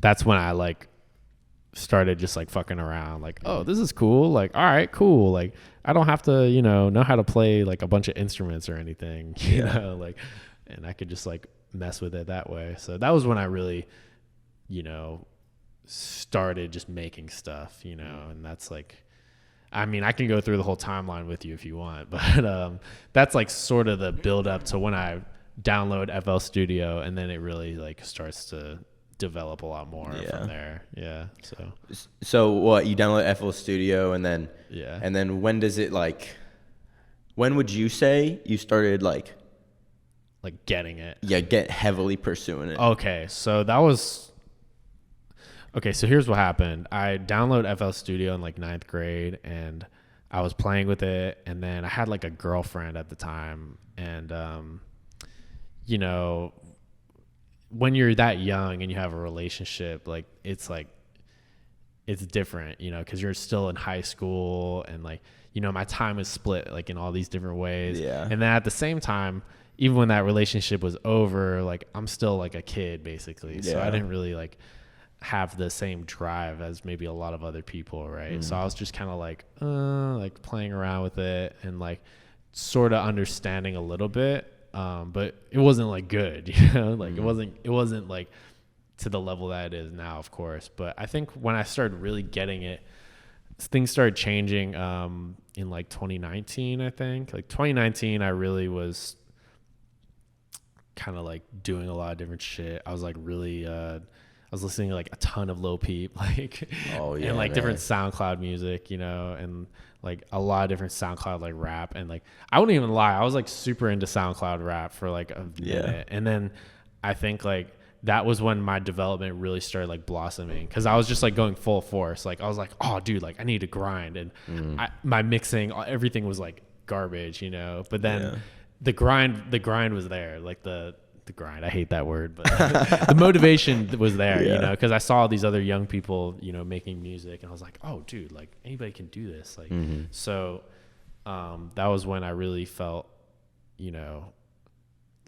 that's when I like started just like fucking around, like, oh, this is cool, like, all right, cool, like I don't have to, you know how to play like a bunch of instruments or anything, you know, like, and I could just like mess with it that way. So that was when I really, you know, started just making stuff, you know. And that's like, I mean, I can go through the whole timeline with you if you want, but that's like sort of the build up to when I download FL Studio, and then it really like starts to develop a lot more from there. So what, you download FL Studio, and then when does it like, when would you say you started like getting it? Get heavily pursuing it. Okay, so here's what happened. I downloaded FL Studio in like ninth grade, and I was playing with it, and then I had like a girlfriend at the time, and you know, when you're that young and you have a relationship, like it's different, you know, because you're still in high school, and like, you know, my time is split like in all these different ways. And then at the same time, even when that relationship was over, like I'm still like a kid basically. So I didn't really like have the same drive as maybe a lot of other people, right? So I was just kind of like playing around with it and like sort of understanding a little bit, but it wasn't like good, you know, like it wasn't like to the level that it is now, of course. But I think when I started really getting it, things started changing in like 2019. I think like 2019 I really was kind of like doing a lot of different shit. I was like really I was listening to like a ton of lofi, like, and like different SoundCloud music, you know, and like a lot of different SoundCloud like rap. And like, I wouldn't even lie, I was like super into SoundCloud rap for like a minute. And then I think like that was when my development really started like blossoming, because I was just like going full force. Like I was like, oh dude, like I need to grind, and my mixing, everything was like garbage, you know. But then the grind was there, like the grind, I hate that word, but the motivation was there, you know, because I saw these other young people, you know, making music, and I was like, oh dude, like anybody can do this, like so that was when I really felt, you know,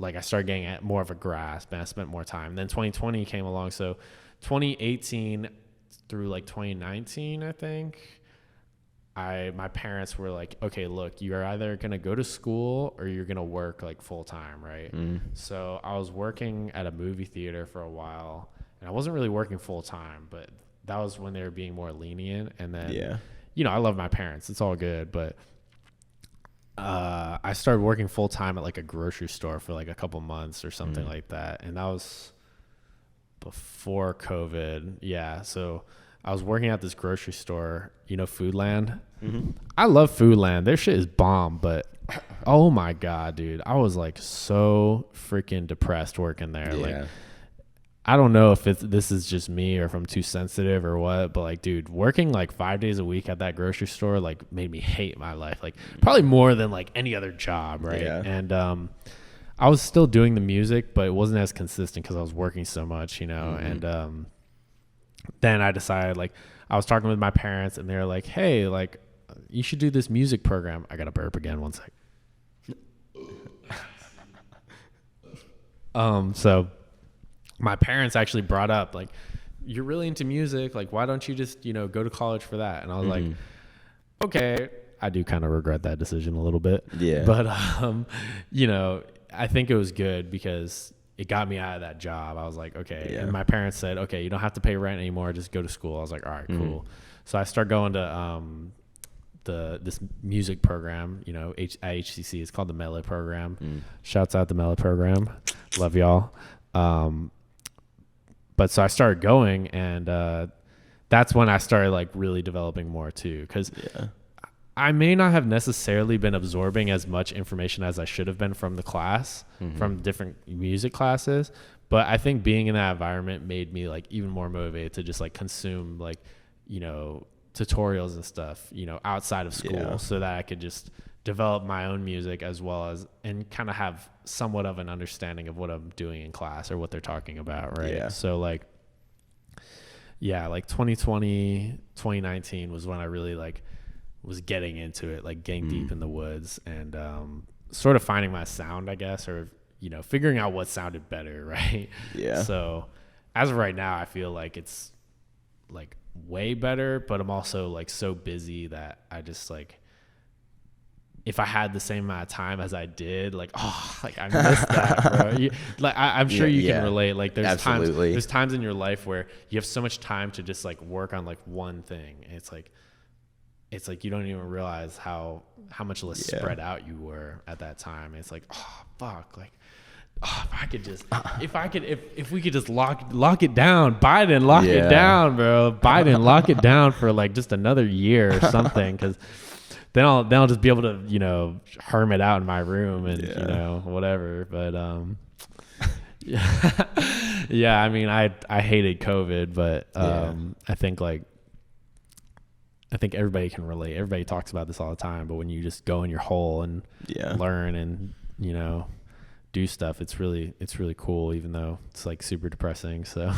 like I started getting at more of a grasp, and I spent more time. And then 2020 came along, so 2018 through like 2019, I think, my parents were like, okay, look, you're either going to go to school or you're going to work like full time, right? So I was working at a movie theater for a while, and I wasn't really working full time, but that was when they were being more lenient. And then, you know, I love my parents, it's all good, but I started working full time at like a grocery store for like a couple months or something like that. And that was before COVID. Yeah. So I was working at this grocery store, you know, Foodland. I love Foodland. Their shit is bomb, but oh my God, dude, I was like so freaking depressed working there. Like, I don't know if this is just me or if I'm too sensitive or what, but like, dude, working like 5 days a week at that grocery store like made me hate my life, like probably more than like any other job, right? And I was still doing the music, but it wasn't as consistent because I was working so much, you know. And then I decided, like, I was talking with my parents, and they're like, hey, like, you should do this music program. I gotta burp again, one sec. So my parents actually brought up, like, you're really into music, like, why don't you just, you know, go to college for that? And I was like, okay. I do kind of regret that decision a little bit. But you know, I think it was good because it got me out of that job. I was like, okay. And my parents said, okay, you don't have to pay rent anymore, just go to school. I was like, all right, cool. So I started going to this music program, you know, at HCC. It's called the Melee program. Shouts out the Melee program. Love y'all. But so I started going, and that's when I started like really developing more too, because I may not have necessarily been absorbing as much information as I should have been from the class, from different music classes. But I think being in that environment made me like even more motivated to just like consume like, you know, tutorials and stuff, you know, outside of school, so that I could just develop my own music as well as, and kind of have somewhat of an understanding of what I'm doing in class or what they're talking about. Right. So like, yeah, like 2020, 2019 was when I really like was getting into it, like getting deep in the woods and sort of finding my sound, I guess, or, you know, figuring out what sounded better, right? Yeah. So as of right now, I feel like it's like way better, but I'm also like so busy that I just like, if I had the same amount of time as I did, like, oh, like I missed that, bro. Like I'm sure you can relate. Like there's times in your life where you have so much time to just like work on like one thing. And it's like you don't even realize how much less spread out you were at that time. And it's like, oh fuck, like, oh, if we could just lock it down, Biden, lock it down, bro. Biden, lock it down for like just another year or something, because then I'll just be able to, you know, hermit out in my room and you know, whatever. But yeah, I mean, I hated COVID, but I think everybody can relate. Everybody talks about this all the time, but when you just go in your hole and learn and, you know, do stuff, it's really cool, even though it's like super depressing. So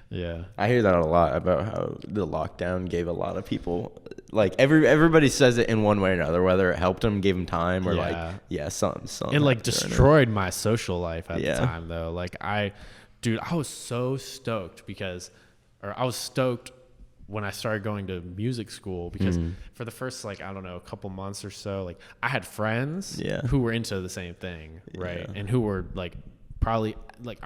yeah, I hear that a lot about how the lockdown gave a lot of people, like everybody says it in one way or another, whether it helped them, gave them time, or something. It like destroyed my social life at the time, though. Like I was so stoked I was stoked when I started going to music school, because for the first, like, I don't know, a couple months or so, like I had friends who were into the same thing, right? And who were like probably like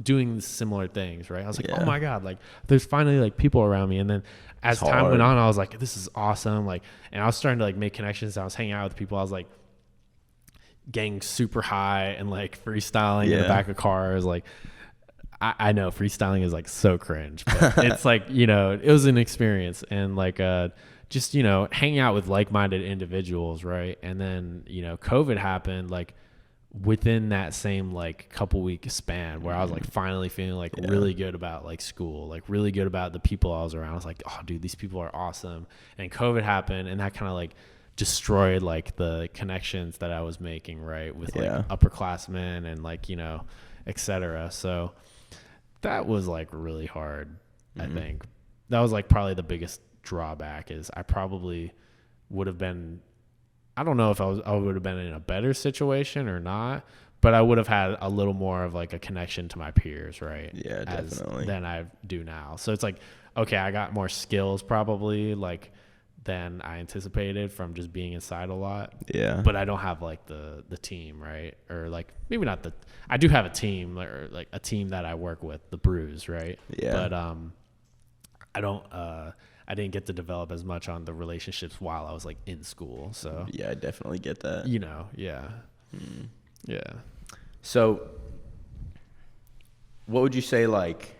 doing similar things, right? I was like, oh my God, like there's finally like people around me. And then as time went on, I was like, this is awesome. Like, and I was starting to like make connections. I was hanging out with people. I was like getting super high and like freestyling in the back of cars. Like, I know freestyling is like so cringe, but it's like, you know, it was an experience, and like, just, you know, hanging out with like-minded individuals. Right. And then, you know, COVID happened like within that same like couple week span, where I was like finally feeling like really good about like school, like really good about the people I was around. I was like, oh dude, these people are awesome. And COVID happened, and that kind of like destroyed like the connections that I was making, right, with like upperclassmen and like, you know, etc. So that was like really hard. I think that was like probably the biggest drawback, is I probably would have been, I don't know if I would have been in a better situation or not, but I would have had a little more of like a connection to my peers, right? Yeah, definitely. Than I do now. So it's like, okay, I got more skills probably like than I anticipated from just being inside a lot. Yeah. But I don't have like the team, right? Or like maybe not I do have a team, or like a team that I work with, the Brews, right? Yeah. But I didn't get to develop as much on the relationships while I was like in school. So yeah, I definitely get that. You know, yeah. Yeah. So what would you say, like,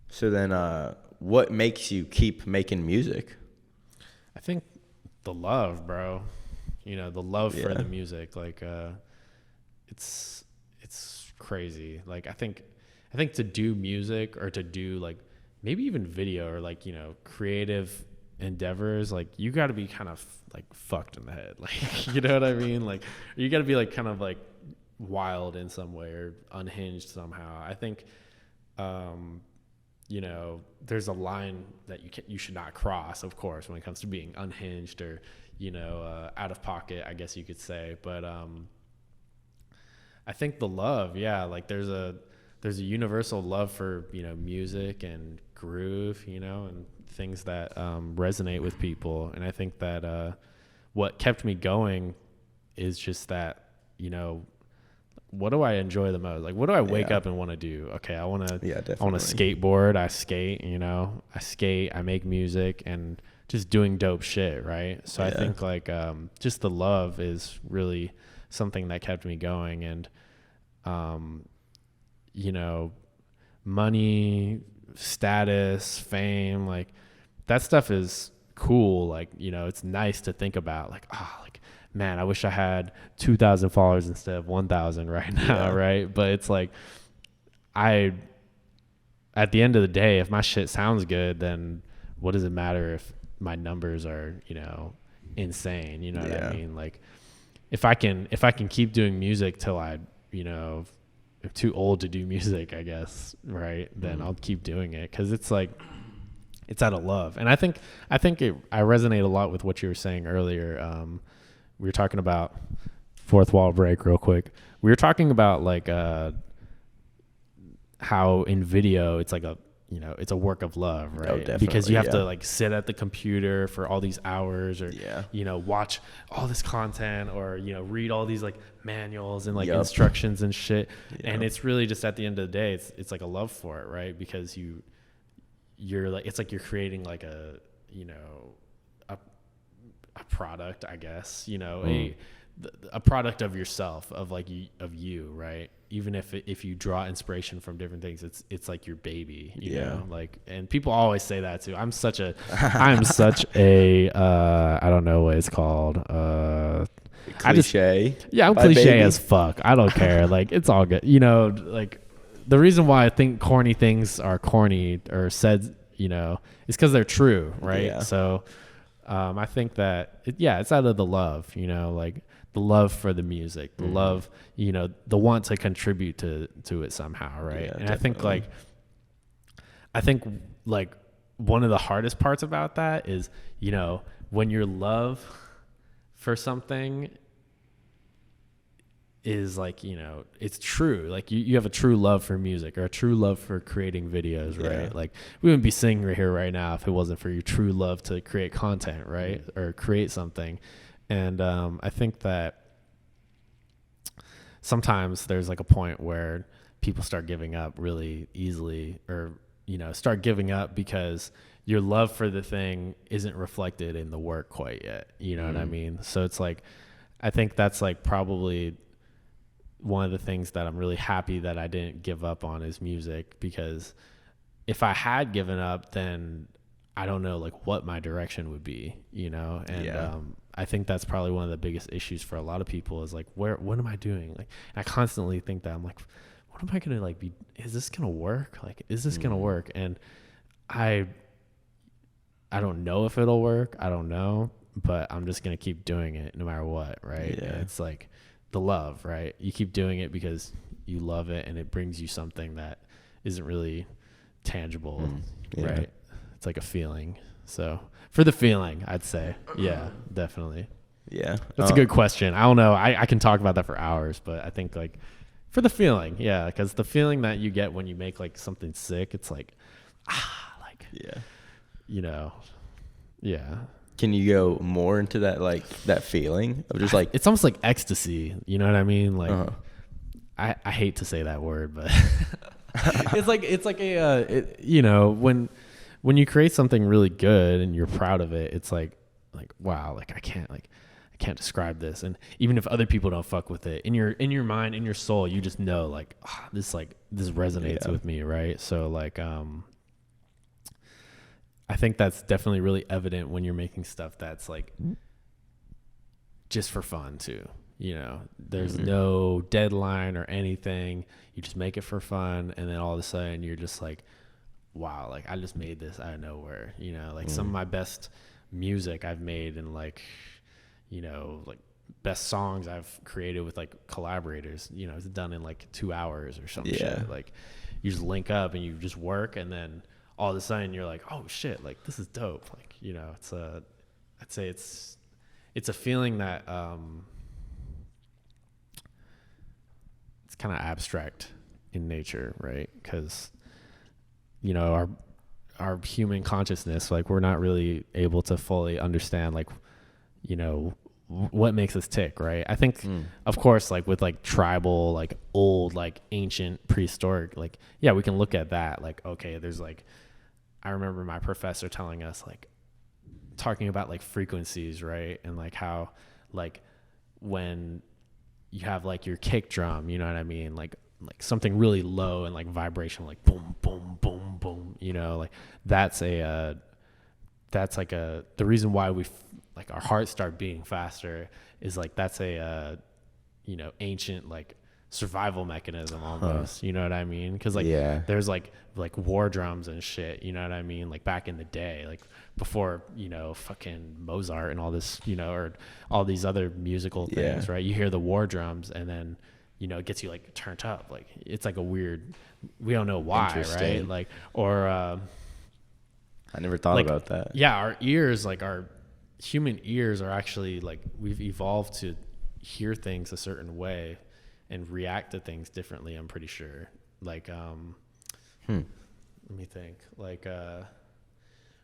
so then what makes you keep making music? I think the love, bro. You know, the love for the music. Like it's crazy. Like I think to do music, or to do like maybe even video, or like, you know, creative endeavors, like you got to be kind of like fucked in the head, like, you know what I mean? Like you got to be like kind of like wild in some way, or unhinged somehow. I think you know, there's a line that you should not cross, of course, when it comes to being unhinged, or, you know, out of pocket, I guess you could say. But I think the love, like there's a universal love for, you know, music and groove, you know, and things that resonate with people. And I think that what kept me going is just that, you know, what do I enjoy the most? Like, what do I wake up and want to do? Okay, I want to skateboard. I skate, you know, I make music, and just doing dope shit, right? So I think like just the love is really something that kept me going. And you know, money, status, fame, like that stuff is cool. Like, you know, it's nice to think about, like, like, man, I wish I had 2,000 followers instead of 1,000 right now, right? But it's like, at the end of the day, if my shit sounds good, then what does it matter if my numbers are, you know, insane? You know what I mean? Like, if I can keep doing music till I, you know, too old to do music, I guess, right? Then I'll keep doing it, because it's like, it's out of love. And I think I resonate a lot with what you were saying earlier. We were talking about, fourth wall break real quick. We were talking about like how in video it's like it's a work of love, right? Oh, definitely, because you have to like sit at the computer for all these hours, or Yeah. Watch all this content, or read all these like manuals and like Yup. instructions and shit. Yeah. And it's really just, at the end of the day, it's like a love for it, right? Because you're like, it's like you're creating like a product, I guess, a product of yourself, of like of you, right? Even if you draw inspiration from different things, it's like your baby, you know, like, and people always say that too. I'm such a I don't know what it's called, Cliche. I'm by cliche baby. as fuck. I don't care. Like, it's all good, like the reason why I think corny things are corny or said, is because they're true, right? Yeah. So I think that it's out of the love, like the love for the music, the love, the want to contribute to it somehow, right? Yeah, and definitely. I think one of the hardest parts about that is, when your love for something is like, it's true, like you have a true love for music, or a true love for creating videos, right? Yeah. Like, we wouldn't be sitting right here right now if it wasn't for your true love to create content, right? Or create something. And I think that sometimes there's like a point where people start giving up really easily, or start giving up because your love for the thing isn't reflected in the work quite yet, what I mean? So it's like, I think that's like probably one of the things that I'm really happy that I didn't give up on is music, because if I had given up, then I don't know like what my direction would be, and I think that's probably one of the biggest issues for a lot of people is like, what am I doing? Like, I constantly think that I'm like, what am I going to like be, is this going to work? Like, is this going to work? And I don't know if it'll work. I don't know, but I'm just going to keep doing it no matter what. Right. Yeah. And it's like the love, right? You keep doing it because you love it, and it brings you something that isn't really tangible. Yeah. Right. It's like a feeling. So for the feeling, I'd say, yeah, definitely. Yeah. That's a good question. I don't know. I can talk about that for hours, but I think like for the feeling, yeah, because the feeling that you get when you make like something sick, it's like, like, yeah. Can you go more into that, like that feeling of just like, It's almost like ecstasy. You know what I mean? Like, I hate to say that word, but it's like when you create something really good and you're proud of it, it's like wow, like I can't describe this. And even if other people don't fuck with it, in your mind, in your soul, you just know like, this resonates with me, right? So like I think that's definitely really evident when you're making stuff that's like just for fun too. There's no deadline or anything. You just make it for fun, and then all of a sudden you're just like, wow, like I just made this out of nowhere. Like some of my best music I've made, and like, like best songs I've created with like collaborators, it's done in like 2 hours or some shit. Like, you just link up and you just work, and then all of a sudden you're like, oh shit, like this is dope. Like, I'd say it's a feeling that it's kind of abstract in nature, right? Because our human consciousness, like we're not really able to fully understand like what makes us tick, right? I think of course, like with like tribal, like old, like ancient, prehistoric, like we can look at that, like, okay, there's like, I remember my professor telling us, like, talking about like frequencies, right? And like how like when you have like your kick drum, you know what I mean, like something really low and like vibration, like boom boom boom boom, like that's the reason why like our hearts start beating faster is like that's a ancient like survival mechanism almost. You know what I mean? Because like there's like war drums and shit, you know what I mean, like back in the day, like before fucking Mozart and all this, or all these other musical things, right? You hear the war drums, and then it gets you like turned up. Like it's like a weird, we don't know why, Interesting. right? Like, or I never thought about that. Yeah, our ears, like our human ears are actually like, we've evolved to hear things a certain way and react to things differently, I'm pretty sure. Like let me think. Like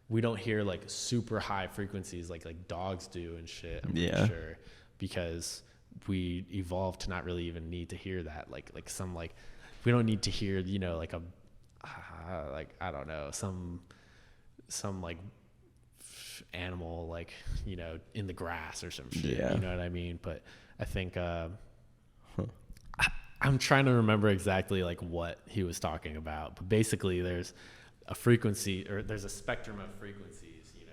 we don't hear like super high frequencies like dogs do and shit, I'm pretty sure, because we evolved to not really even need to hear that. Like some, like we don't need to hear, like a like I don't know, some like animal, like in the grass or some shit. You know what I mean? But I think I'm trying to remember exactly like what he was talking about, but basically there's a frequency, or there's a spectrum of frequencies, and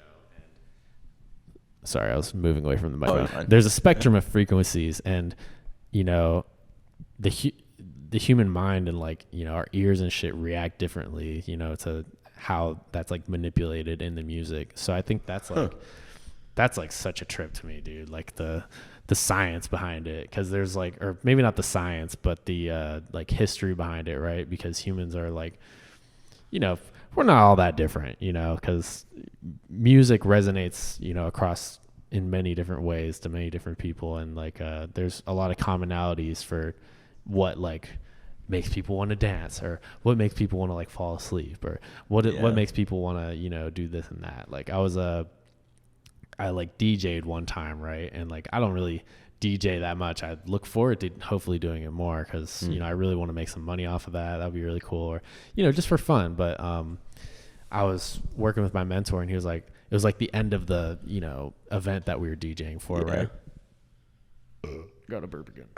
sorry, I was moving away from the microphone. There's a spectrum of frequencies, and the human mind and like our ears and shit react differently, to how that's like manipulated in the music. So I think that's like that's like such a trip to me, dude. Like the science behind it, because there's like, or maybe not the science, but the like history behind it, right? Because humans are like, we're not all that different, because music resonates, across in many different ways to many different people, and like there's a lot of commonalities for what like makes people want to dance, or what makes people want to like fall asleep, or what makes people want to do this and that. Like I like DJ'd one time, right? And like I don't really DJ that much. I look forward to hopefully doing it more, because I really want to make some money off of that. That'd be really cool, or just for fun. But I was working with my mentor, and he was like, it was like the end of the event that we were DJing for, right? Got a burp again.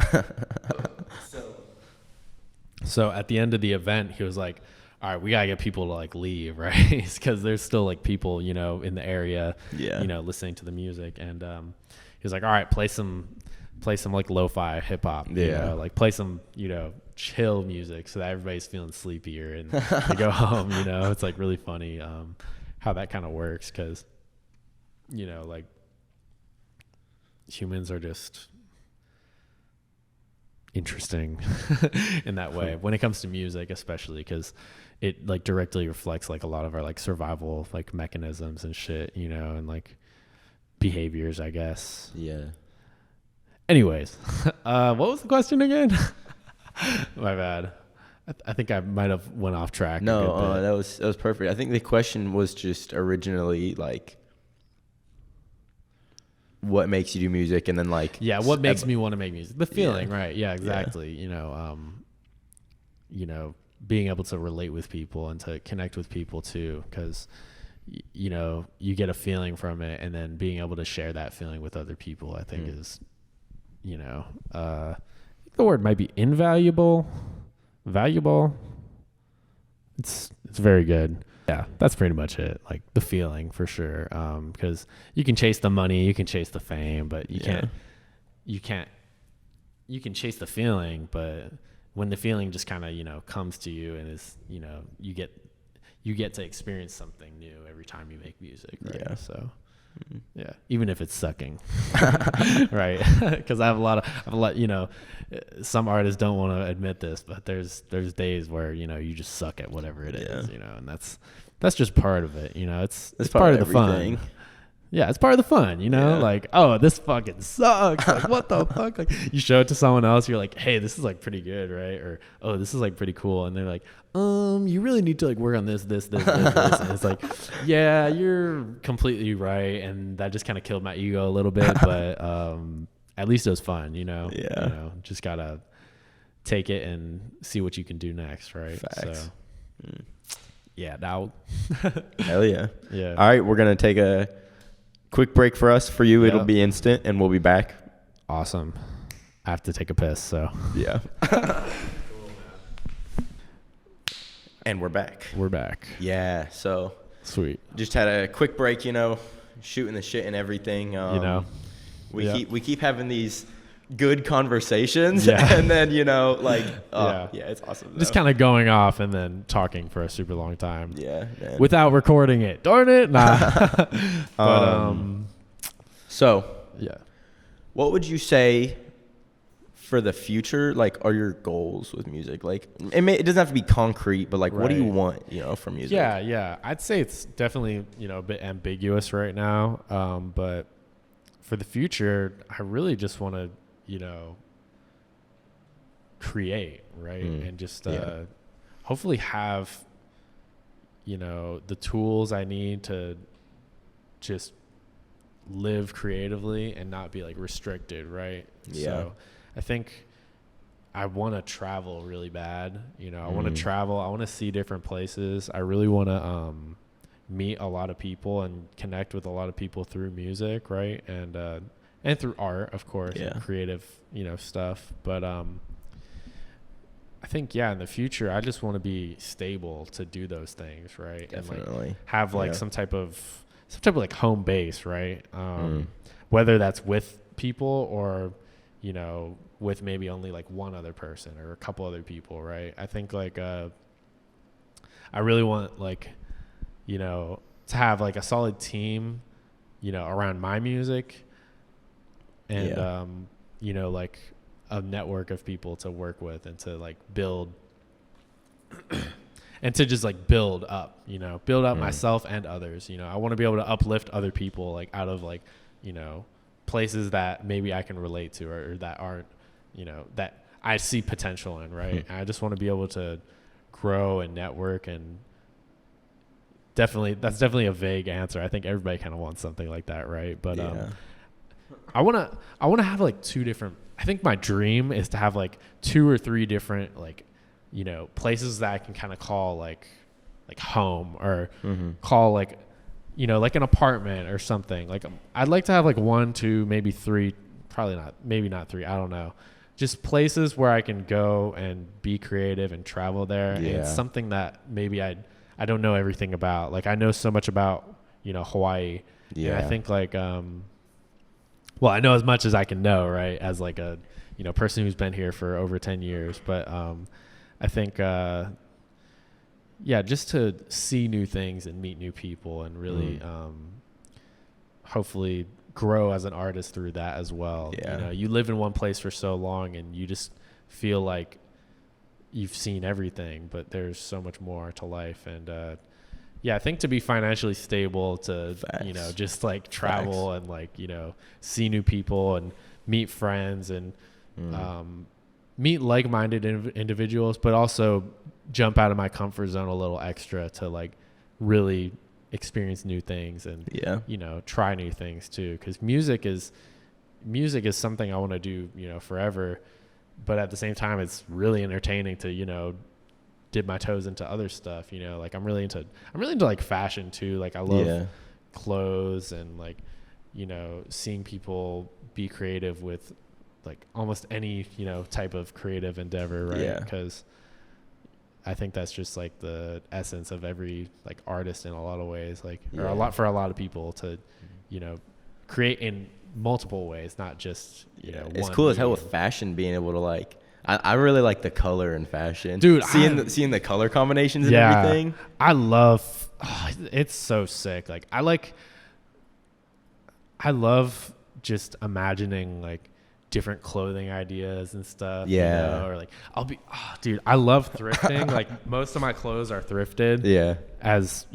So at the end of the event, he was like, all right, we gotta get people to like leave, right? Because there's still like people, in the area, listening to the music. And he was like, all right, play some like lo-fi hip hop, like play some, chill music so that everybody's feeling sleepier and they go home. It's like really funny how that kind of works, because like humans are just interesting in that way when it comes to music, especially because it like directly reflects like a lot of our like survival like mechanisms and shit, and like behaviors, I guess. Anyways, what was the question again? My bad. I think I might have went off track. No, that was perfect. I think the question was just originally like, what makes you do music, and then like what makes me want to make music, the feeling, right? Exactly. Being able to relate with people and to connect with people too, because you get a feeling from it, and then being able to share that feeling with other people, I think is the word might be invaluable, valuable. It's very good. Yeah, that's pretty much it. Like the feeling, for sure. Because you can chase the money, you can chase the fame, but you can chase the feeling, but when the feeling just kind of, comes to you and is, you get to experience something new every time you make music, right? Yeah. So even if it's sucking, right? Because I have a lot, some artists don't want to admit this, but there's days where, you just suck at whatever it is, and that's just part of it. It's part of the fun. Yeah, it's part of the fun, like, oh, this fucking sucks. Like, what the fuck? Like, you show it to someone else, you're like, hey, this is like pretty good, right? Or, oh, this is like pretty cool. And they're like, you really need to like work on this. And it's like, yeah, you're completely right. And that just kind of killed my ego a little bit, but at least it was fun, just gotta take it and see what you can do next, right? Facts. So, yeah, now. Hell yeah. Yeah. All right, we're gonna take a quick break for us. For you, it'll be instant, and we'll be back. Awesome. I have to take a piss, so. Yeah. And we're back. We're back. Yeah, so. Sweet. Just had a quick break, shooting the shit and everything. We keep having these good conversations, and then, it's awesome. Just kind of going off and then talking for a super long time. Yeah, man. Without recording it. Darn it. Nah. But, So, yeah. what would you say for the future, like, are your goals with music? Like, it doesn't have to be concrete, but like, what do you want, from music? Yeah. I'd say it's definitely, a bit ambiguous right now. But for the future, I really just want to, create, right? And just hopefully have, the tools I need to just live creatively and not be like restricted, right? So I think I want to travel really bad. I want to travel. I want to see different places. I really want to meet a lot of people and connect with a lot of people through music, right? And through art, of course, and creative, stuff. But I think, in the future, I just want to be stable to do those things, right? Definitely. And like have like some type of like home base, right? Whether that's with people or, with maybe only like one other person or a couple other people, right? I think like I really want like, to have like a solid team, around my music and, like a network of people to work with and to like build and to just like build up myself and others. I want to be able to uplift other people like out of like, places that maybe I can relate to or that aren't, that I see potential in, right? And I just want to be able to grow and network, and that's definitely a vague answer. I think everybody kind of wants something like that, right? But I want to have like two different, I think my dream is to have like 2 or 3 different like, places that I can kind of call like home or call like, like an apartment or something. Like I'd like to have like 1, 2, maybe 3, maybe not 3. I don't know. Just places where I can go and be creative and travel there. And it's something that maybe I don't know everything about. Like I know so much about, Hawaii. Yeah. And I think like, well, I know as much as I can know, right? As like a, person who's been here for over 10 years. But I think, just to see new things and meet new people and really hopefully grow as an artist through that as well. Yeah. You live in one place for so long and you just feel like you've seen everything, but there's so much more to life. And I think to be financially stable, to just like travel and like see new people and meet friends and meet like-minded individuals, but also jump out of my comfort zone a little extra to like really experience new things and try new things too, because music is something I want to do forever, but at the same time it's really entertaining to dip my toes into other stuff. Like I'm really into like fashion too. Like I love clothes and like seeing people be creative with like almost any type of creative endeavor, right? Because I think that's just like the essence of every like artist in a lot of ways, like or for a lot of people to create in multiple ways, not just it's cool as hell with fashion, being able to like I really like the color in fashion, dude. Seeing the color combinations and everything. I love it's so sick. Like I love just imagining like different clothing ideas and stuff. Or like dude, I love thrifting. Like most of my clothes are thrifted. As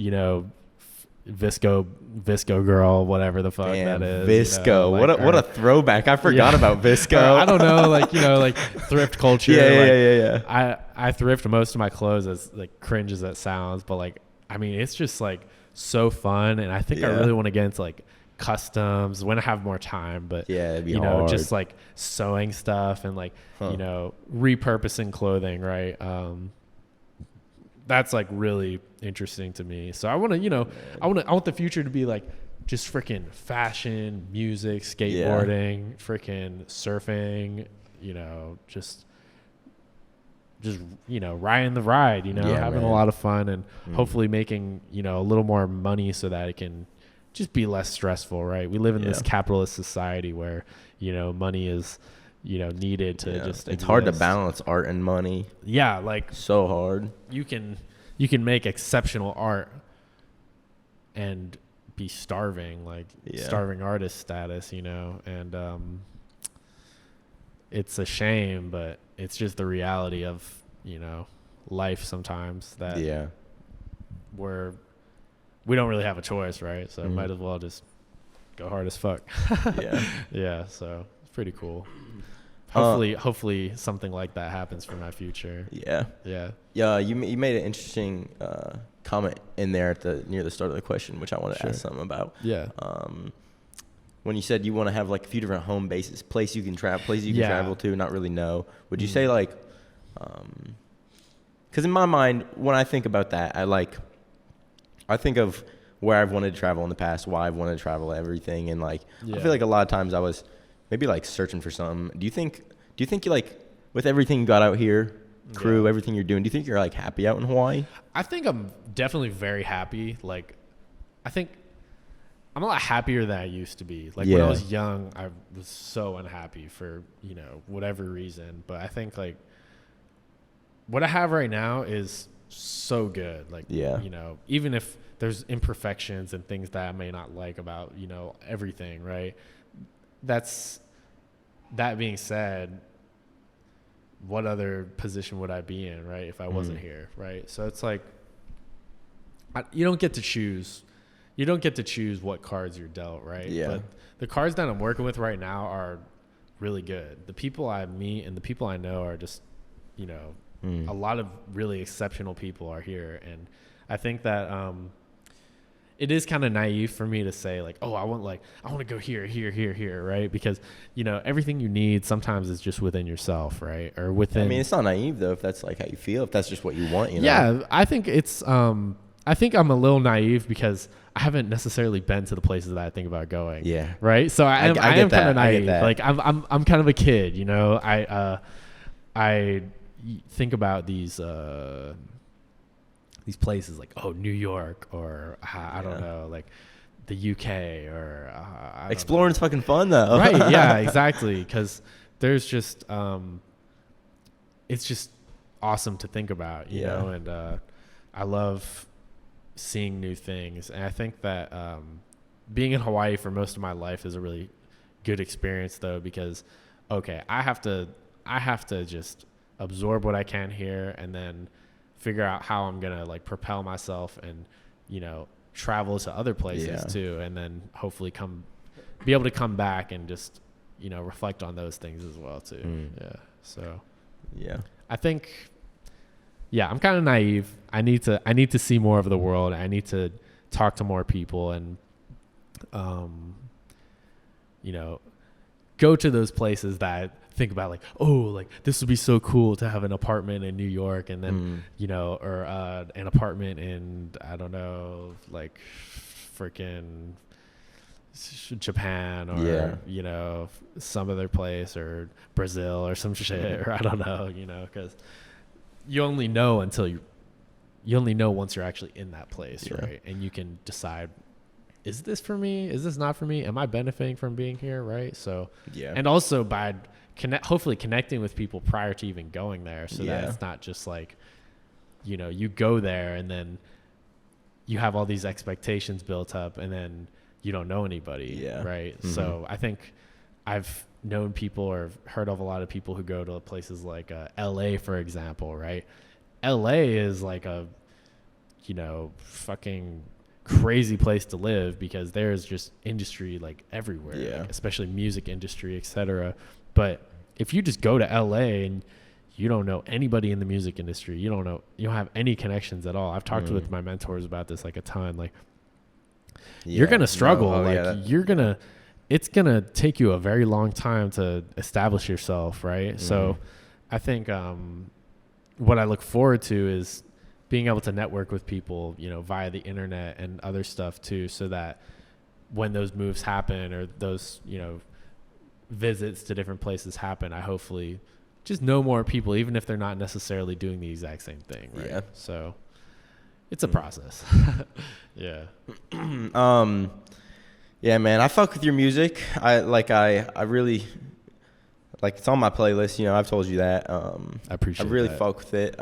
Visco girl, whatever the fuck that is. Visco, what a throwback. I forgot about Visco. I don't know, like thrift culture. I thrift most of my clothes, as like cringe as that sounds, but like I mean it's just like so fun, and I think I really want to get into like customs when I have more time, but it'd be hard. Just like sewing stuff and like repurposing clothing, right? That's like really interesting to me. So I want to I want the future to be like just freaking fashion, music, skateboarding, freaking surfing, just riding the ride, having a lot of fun and hopefully making a little more money so that it can just be less stressful, right? We live in this capitalist society where, money is, needed to just it's hard to balance art and money. Yeah. Like so hard. You can make exceptional art and be starving, like starving artist status, and it's a shame, but it's just the reality of, life sometimes that we don't really have a choice, right? So might as well just go hard as fuck. Yeah. So it's pretty cool. Hopefully something like that happens for my future. Yeah. You made an interesting comment in there near the start of the question, which I want to ask something about. When you said you want to have like a few different home bases, places you can travel to, not really know. Would you say like, because in my mind, when I think about that, I think of where I've wanted to travel in the past, why I've wanted to travel, everything, and like I feel like a lot of times I was maybe like searching for something. Do you think you like, with everything you got out here, crew, everything you're doing, do you think you're like happy out in Hawaii? I think I'm definitely very happy. Like, I think I'm a lot happier than I used to be. Like when I was young, I was so unhappy for, whatever reason. But I think like what I have right now is so good. Like, even if there's imperfections and things that I may not like about, everything, right? That being said, what other position would I be in, right, if I wasn't here, right? So it's like you don't get to choose. You don't get to choose what cards you're dealt, right? But the cards that I'm working with right now are really good. The people I meet and the people I know are just, a lot of really exceptional people are here. And I think that it is kind of naive for me to say like, oh, I want to go here, right? Because, everything you need sometimes is just within yourself, right? Or within. I mean, it's not naive though, if that's like how you feel, if that's just what you want, Yeah, I think it's, I think I'm a little naive because I haven't necessarily been to the places that I think about going. Yeah. Right. So I am kind of naive. Like I'm kind of a kid, I think about these places like, New York, or I don't know, like the UK, or exploring's fucking fun though. Right. Yeah, exactly. Cause there's just, it's just awesome to think about, you know, and I love seeing new things. And I think that being in Hawaii for most of my life is a really good experience though, because I have to just absorb what I can here and then figure out how I'm gonna like propel myself and travel to other places too, and then hopefully be able to come back and just reflect on those things as well too. So I think I'm kind of naive. I need to see more of the world. I need to talk to more people and, go to those places that I think about like, like this would be so cool to have an apartment in New York, and then, or an apartment in, I don't know, like freaking Japan, or, some other place, or Brazil or some shit, or I don't know, because you only know once you're actually in that place, right? And you can decide, is this for me? Is this not for me? Am I benefiting from being here, right? So, and also by hopefully connecting with people prior to even going there, so that it's not just like, you go there and then you have all these expectations built up and then you don't know anybody, right? Mm-hmm. So I think I've known people or heard of a lot of people who go to places like LA, for example, right? LA is like a, fucking crazy place to live because there's just industry like everywhere, like, especially music industry, etc. But if you just go to LA and you don't know anybody in the music industry, you don't have any connections at all. I've talked with my mentors about this like a ton. Like you're going to struggle. It's going to take you a very long time to establish yourself, right? So I think what I look forward to is being able to network with people, via the internet and other stuff too, so that when those moves happen or those, visits to different places happen, I hopefully just know more people, even if they're not necessarily doing the exact same thing, right? Yeah. So it's a process. Yeah, man, I fuck with your music. I really like, it's on my playlist. I've told you that. I appreciate. I really fuck with it.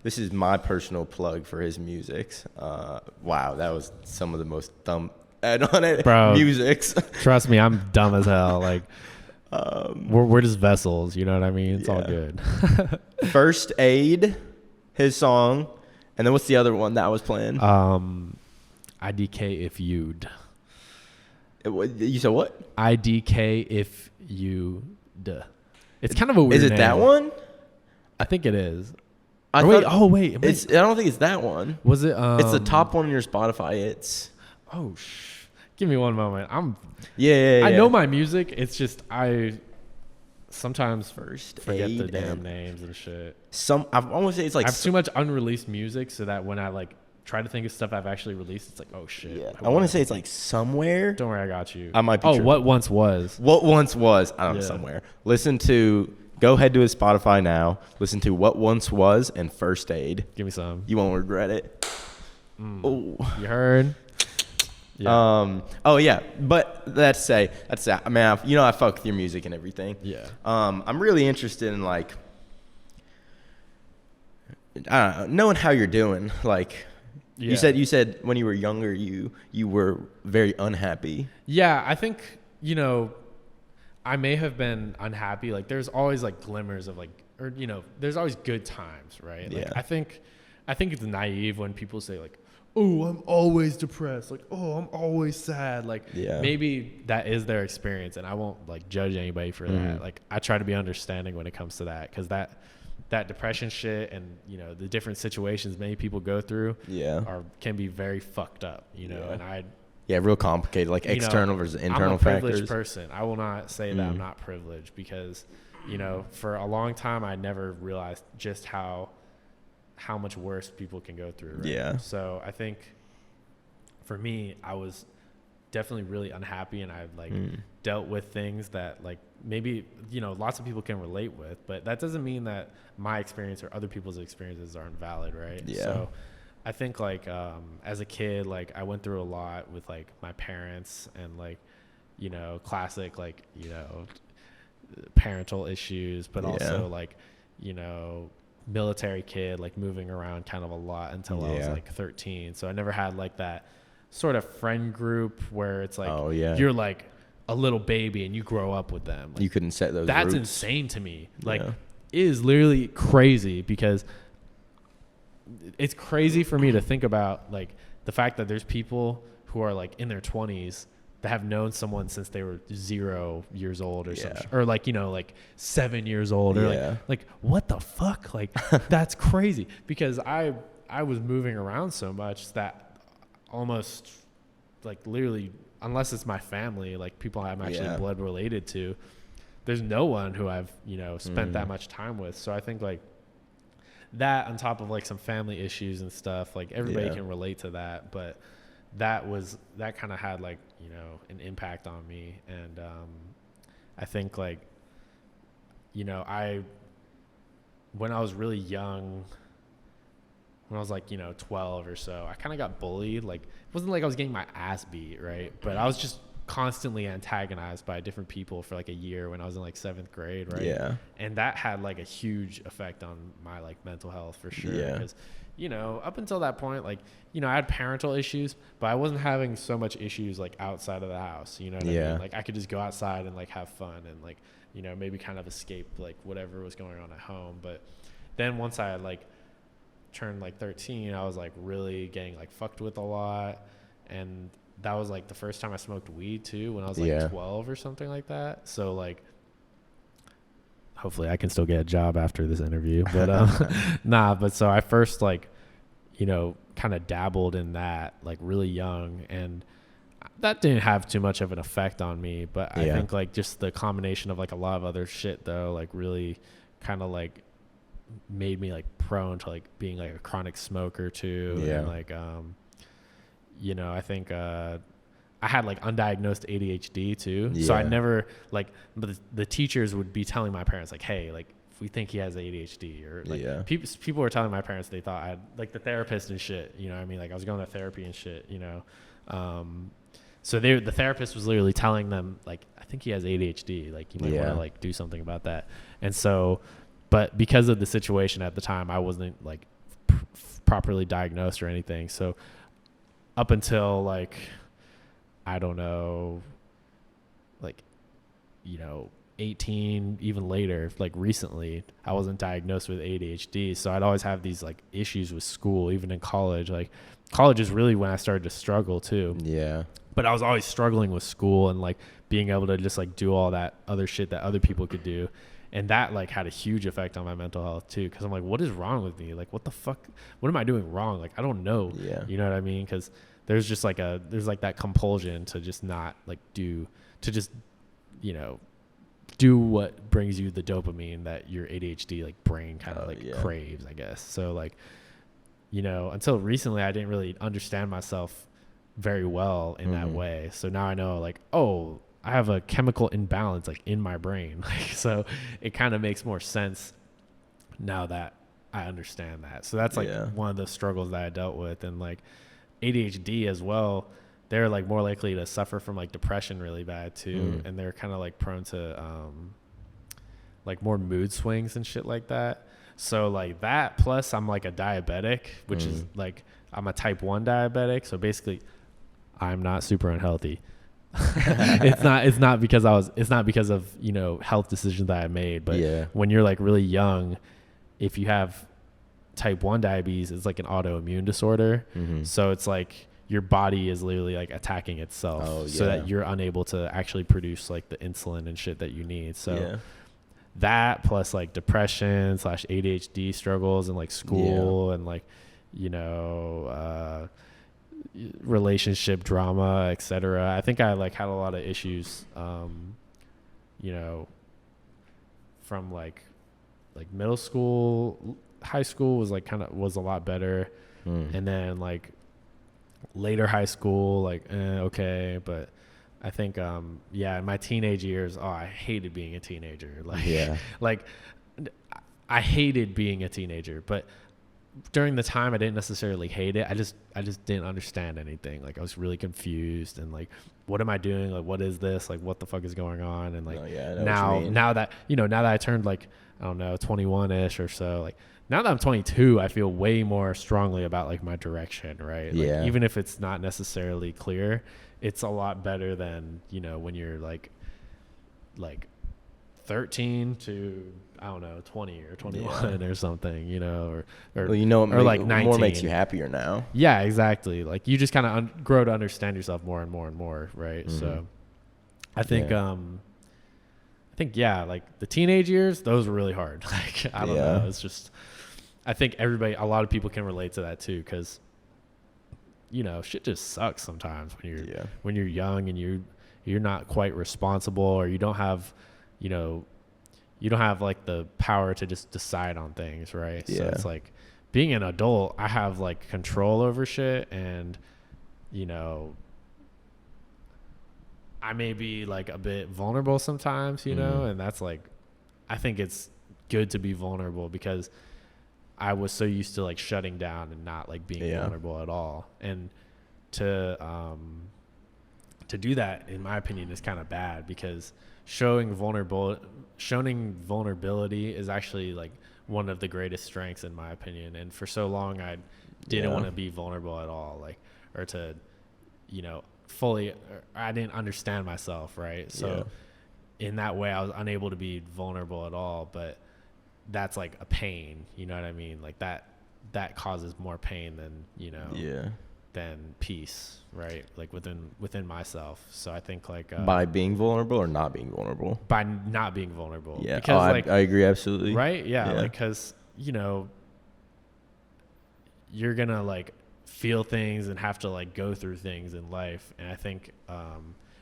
This is my personal plug for his musics. Wow, that was some of the most dumb add-on musics. Trust me, I'm dumb as hell. Like, We're just vessels, you know what I mean? It's all Yeah. good. First Aid, his song, and then what's the other one that I was playing? IDK if you'd. You said what? IDK if you. It's kind of a weird Is it name. that one? I think it is. I Or wait, thought- oh wait, It's. I don't think it's that one. was it? It's the top one in your Spotify. It's. Oh, give me one moment. Yeah. I know my music. It's just I sometimes First forget the Aid damn and- names and shit. I want to say it's like. I have too much unreleased music, so that when I like try to think of stuff I've actually released, it's like, oh shit. Yeah. I want to say it's like Somewhere. Don't worry, I got you. I might be. Oh, tripping. what once was? What once was. I don't know. Yeah. Somewhere. Listen to. Go ahead to his Spotify now. Listen to What Once Was and First Aid. Give me some. You won't regret it. Oh. You heard? Yeah. Oh yeah, but that's I mean, I fuck with your music and everything. Yeah. I'm really interested in like, I don't know, knowing how you're doing. Like, Yeah. you said when you were younger, you were very unhappy. Yeah, I think, I may have been unhappy. Like there's always like glimmers of like, or, there's always good times, right? Like, Yeah. I think it's naive when people say like, oh, I'm always depressed. Like, oh, I'm always sad. Like Yeah. maybe that is their experience and I won't like judge anybody for that. Like I try to be understanding when it comes to that. 'Cause that depression shit and, the different situations many people go through can be very fucked up, and real complicated, like external versus internal I'm a privileged factors. person. I will not say that I'm not privileged because, for a long time I never realized just how much worse people can go through. Right? Yeah. So I think for me, I was definitely really unhappy and I dealt with things that like maybe, lots of people can relate with, but that doesn't mean that my experience or other people's experiences aren't valid. Right. Yeah. So I think like as a kid, like I went through a lot with like my parents and like, classic like, parental issues, but also like, military kid, like moving around kind of a lot until I was like 13. So I never had like that sort of friend group where it's like, you're like a little baby and you grow up with them. Like, You couldn't set those that's roots. insane to me. Like it is literally crazy because it's crazy for me to think about like the fact that there's people who are like in their 20s that have known someone since they were 0 years old or something, or like, like 7 years old or like what the fuck? Like that's crazy because I was moving around so much that almost like literally, unless it's my family, like people I'm actually blood related to, there's no one who I've, spent that much time with. So I think like that on top of like some family issues and stuff, like everybody can relate to that, but that kind of had like, an impact on me. And I think like, when I was really young, when I was like, 12 or so, I kind of got bullied. Like, it wasn't like I was getting my ass beat, right? But I was just constantly antagonized by different people for like a year when I was in like 7th grade, right? Yeah. And that had like a huge effect on my like mental health for sure. Yeah. Because, up until that point, like, I had parental issues, but I wasn't having so much issues like outside of the house, you know what I mean? Like I could just go outside and like have fun and like, maybe kind of escape like whatever was going on at home. But then once I like turned like 13, I was like really getting like fucked with a lot. And that was like the first time I smoked weed too, when I was like 12 or something like that. So like, hopefully I can still get a job after this interview, but but so I first like, kind of dabbled in that like really young, and that didn't have too much of an effect on me. But I think like just the combination of like a lot of other shit though, like really kind of like made me like prone to like being like a chronic smoker too. And like, I think I had like undiagnosed ADHD too. So I never like, but the teachers would be telling my parents like, hey, like we think he has ADHD, or like people were telling my parents they thought I had like the therapist and shit, I mean, like I was going to therapy and shit, so the therapist was literally telling them like, I think he has ADHD, like you might want to like do something about that. And so, but because of the situation at the time, I wasn't like properly diagnosed or anything. So up until like, I don't know, like, 18, even later, like recently, I wasn't diagnosed with ADHD. So I'd always have these like issues with school, even in college. Like college is really when I started to struggle too. Yeah. But I was always struggling with school and like being able to just like do all that other shit that other people could do. And that like had a huge effect on my mental health too. Cause I'm like, what is wrong with me? Like, what the fuck? What am I doing wrong? Like, I don't know. Yeah. You know what I mean? Cause there's just like there's like that compulsion to just not like do what brings you the dopamine that your ADHD like brain kind of craves, I guess. So like, until recently I didn't really understand myself very well in that way. So now I know like, oh, I have a chemical imbalance like in my brain. Like, so it kind of makes more sense now that I understand that. So that's like one of the struggles that I dealt with. And like ADHD as well, they're like more likely to suffer from like depression really bad too. And they're kind of like prone to like more mood swings and shit like that. So like that, plus I'm like a diabetic, which is like, I'm a type 1 diabetic. So basically I'm not super unhealthy. It's not because of health decisions that I made, but when you're like really young, if you have type 1 diabetes, it's like an autoimmune disorder. So it's like your body is literally like attacking itself so that you're unable to actually produce like the insulin and shit that you need. So that plus like depression / ADHD struggles and like school and like relationship drama, etc. I think I like had a lot of issues from like middle school. High school was like was a lot better, and then like later high school like okay, but I think in my teenage years, I hated being a teenager. Like I hated being a teenager, but during the time I didn't necessarily hate it. I just didn't understand anything. Like I was really confused and like, what am I doing? Like, what is this? Like, what the fuck is going on? And like now that I turned like, I don't know, 21-ish or so, like now that I'm 22, I feel way more strongly about like my direction, right? Like, even if it's not necessarily clear, it's a lot better than, when you're like 13 to, I don't know, 20 or 21 or something, or like 19. More makes you happier now. Yeah, exactly. Like you just kind of grow to understand yourself more and more and more, right? So I think like the teenage years, those were really hard. Like I don't know, it's just, I think a lot of people can relate to that too, because shit just sucks sometimes when you're young and you're not quite responsible, or you don't have like the power to just decide on things, right? So it's like being an adult, I have like control over shit, and I may be like a bit vulnerable sometimes, and that's like, I think it's good to be vulnerable, because I was so used to like shutting down and not like being vulnerable at all. And to do that, in my opinion, is kind of bad, because showing vulnerability is actually like one of the greatest strengths, in my opinion. And for so long I didn't want to be vulnerable at all, like, or to fully, I didn't understand myself, right? So in that way I was unable to be vulnerable at all. But that's like a pain, you know what I mean? Like that causes more pain than than peace, right? Like within myself. So I think like by being vulnerable or not being vulnerable? By not being vulnerable. Yeah, because I agree absolutely. Right? Yeah. Like, because you're gonna like feel things and have to like go through things in life. And I think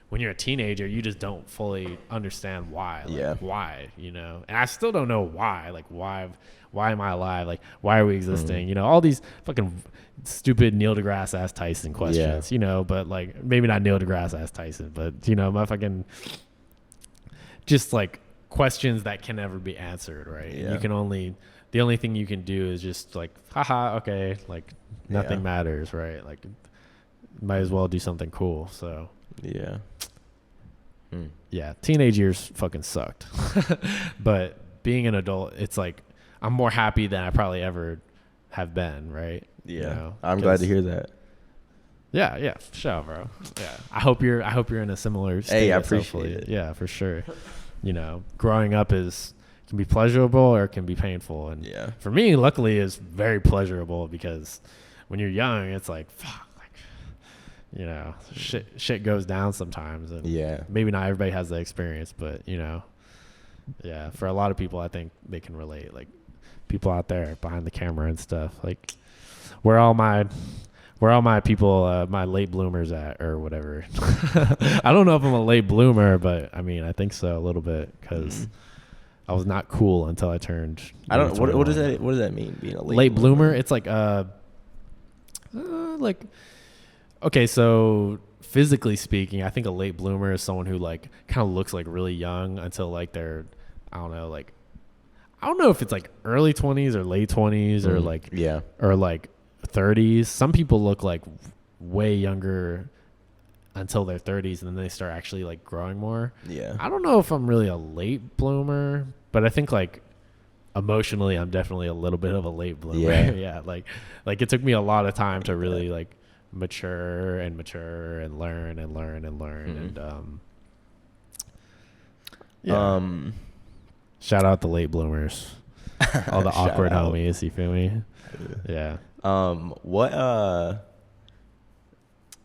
when you're a teenager, you just don't fully understand why. Like, why, and I still don't know why. Like, why am I alive? Like, why are we existing? All these fucking stupid Neil deGrasse ass Tyson questions, but like, maybe not Neil deGrasse ass Tyson, but my fucking just like questions that can never be answered, right? And the only thing you can do is just like, haha, okay, like nothing matters, right? Like, might as well do something cool. So teenage years fucking sucked. But being an adult, it's like I'm more happy than I probably ever have been, right? I'm glad to hear that. Yeah, for sure, bro. Yeah, I hope you're in a similar state. Hey, I appreciate it. Yeah, for sure. you know, growing up can be pleasurable or it can be painful. And for me, luckily, it's very pleasurable because when you're young, it's like, fuck, like, you know, shit goes down sometimes. And maybe not everybody has that experience, but, you know, for a lot of people, I think they can relate. Like, people out there behind the camera and stuff. Like, where all my people, my late bloomers at or whatever. I don't know if I'm a late bloomer, but I mean, I think so a little bit because I was not cool until I turned. I don't know. What does that mean? Being a late bloomer? It's like okay, so physically speaking, I think a late bloomer is someone who like kind of looks like really young until like they're, I don't know if it's like early 20s or late 20s or like or like 30s. Some people look like way younger until their 30s and then they start actually like growing more. I don't know if I'm really a late bloomer, but I think like emotionally I'm definitely a little bit of a late bloomer. Like it took me a lot of time to really like mature and learn and shout out the late bloomers. All the awkward homies, you feel me?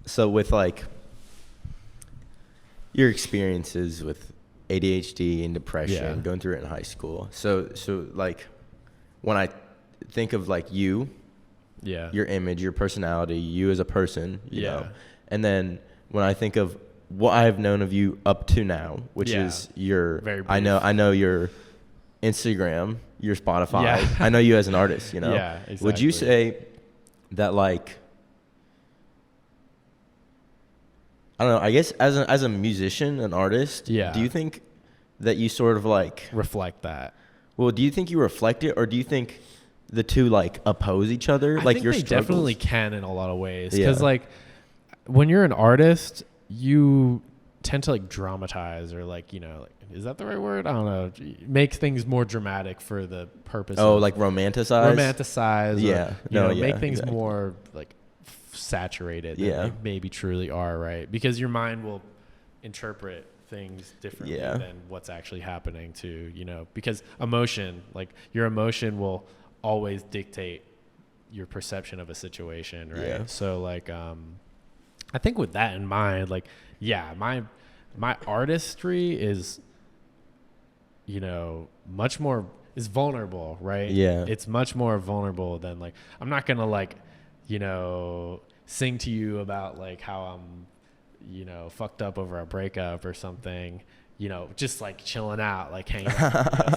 So with like your experiences with ADHD and depression, going through it in high school. So like when I think of like you, your image, your personality, you as a person, you know, and then when I think of what I have known of you up to now, which is your, I know your Instagram, your Spotify, I know you as an artist, you know, exactly. Would you say that like, I don't know, I guess as a musician, an artist, do you think that you sort of like reflect that? Well, do you think you reflect it, or do you think the two like oppose each other? I like think your they struggles? definitely can in a lot of ways. Because like when you're an artist, you tend to like dramatize or like, you know, like, is that the right word? I don't know. Make things more dramatic for the purpose. Oh, like romanticize? Romanticize. Or, make things more like saturated than they maybe truly are, right? Because your mind will interpret things differently than what's actually happening to, you know, because emotion, like your emotion will always dictate your perception of a situation, right? So like I think with that in mind, like my artistry is, you know, much more is vulnerable, right? It's much more vulnerable than like, I'm not gonna like, you know, sing to you about like how I'm, you know, fucked up over a breakup or something, you know, just like chilling out, like hanging out, you know,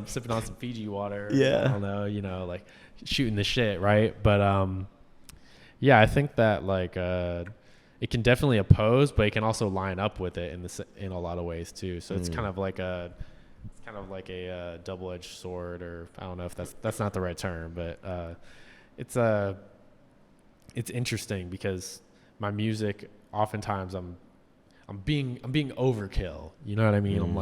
sipping on some Fiji water. I don't know, you know, like shooting the shit, right? But I think that like it can definitely oppose, but it can also line up with it in a lot of ways too. So it's kind of like a double-edged sword, or I don't know if that's not the right term, but it's interesting because my music, oftentimes I'm being overkill. You know what I mean?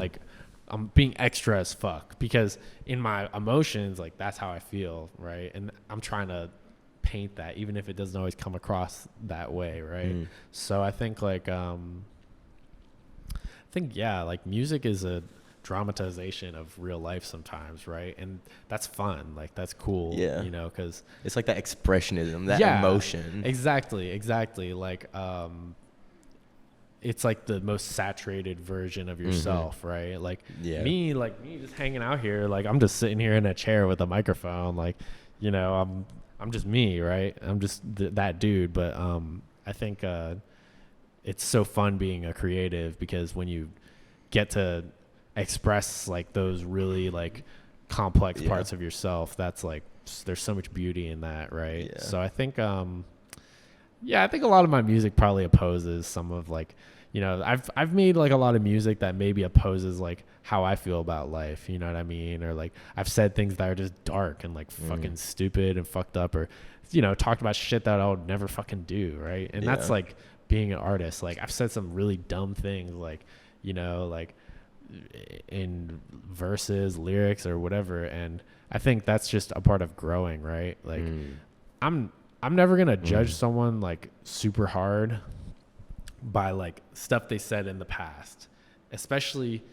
I'm being extra as fuck because in my emotions, like that's how I feel, right? And I'm trying to paint that, even if it doesn't always come across that way, right? So I think like like music is a dramatization of real life sometimes, right? And that's fun, like that's cool, you know, because it's like that expressionism, that emotion. Exactly like it's like the most saturated version of yourself, right? Like me just hanging out here, like I'm just sitting here in a chair with a microphone, like, you know, I'm just me, right? I'm just that dude. But I think it's so fun being a creative because when you get to express like those really like complex parts of yourself, that's like there's so much beauty in that, right? So I think I think a lot of my music probably opposes some of like, you know, I've made like a lot of music that maybe opposes like how I feel about life, you know what I mean? Or like I've said things that are just dark and like fucking stupid and fucked up, or, you know, talked about shit that I would never fucking do, right? And that's like being an artist. Like I've said some really dumb things, like, you know, like in verses, lyrics or whatever, and I think that's just a part of growing, right? Like I'm never gonna judge someone like super hard by like stuff they said in the past, especially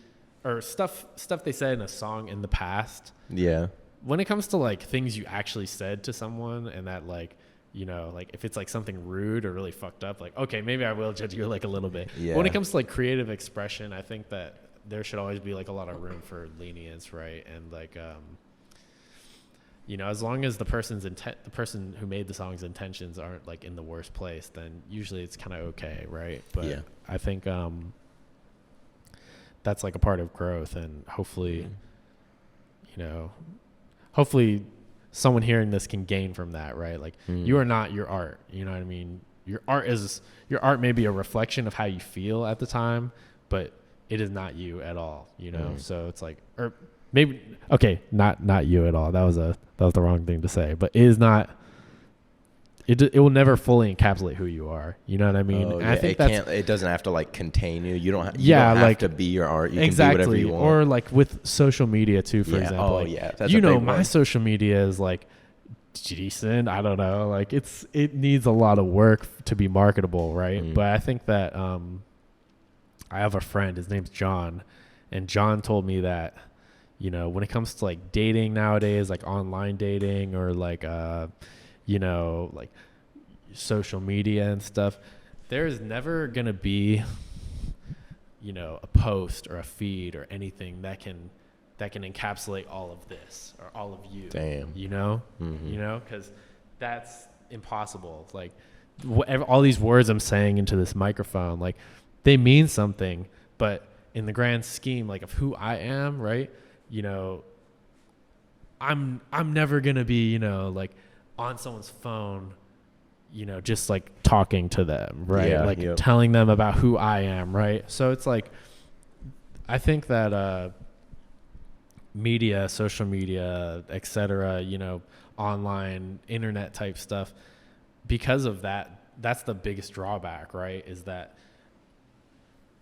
or stuff they said in a song in the past. Yeah. When it comes to like things you actually said to someone, and that like, you know, like if it's like something rude or really fucked up, like, okay, maybe I will judge you like a little bit. Yeah. But when it comes to like creative expression, I think that there should always be like a lot of room for lenience, right? And like, you know, as long as the person who made the song's intentions aren't like in the worst place, then usually it's kind of okay, right? But Yeah. I think that's like a part of growth, and hopefully, you know, hopefully someone hearing this can gain from that, right? Like you are not your art, you know what I mean? Your art may be a reflection of how you feel at the time, but it is not you at all, you know? So it's like, or maybe, okay, not you at all. That was the wrong thing to say, but it is not, it will never fully encapsulate who you are. You know what I mean? Oh, And yeah. I think it doesn't have to like contain you. You don't have to be your art. You can do whatever you want. Or like with social media too, for example. Oh, like, yeah. That's you a know, big my one. social media is like decent. I don't know. Like it needs a lot of work to be marketable, right? But I think that I have a friend, his name's John, and John told me that, you know, when it comes to like dating nowadays, like online dating or like you know, like social media and stuff, there is never going to be, you know, a post or a feed or anything that can encapsulate all of this or all of you. Damn. You know? You know, cuz that's impossible. Like whatever, all these words I'm saying into this microphone, like they mean something, but in the grand scheme like of who I am, right? You know, I'm never going to be, you know, like on someone's phone, you know, just like talking to them, right? Yeah, like yep. telling them about who I am, right? So it's like, I think that media, social media, etc., you know, online, internet type stuff, because of that, that's the biggest drawback, right? Is that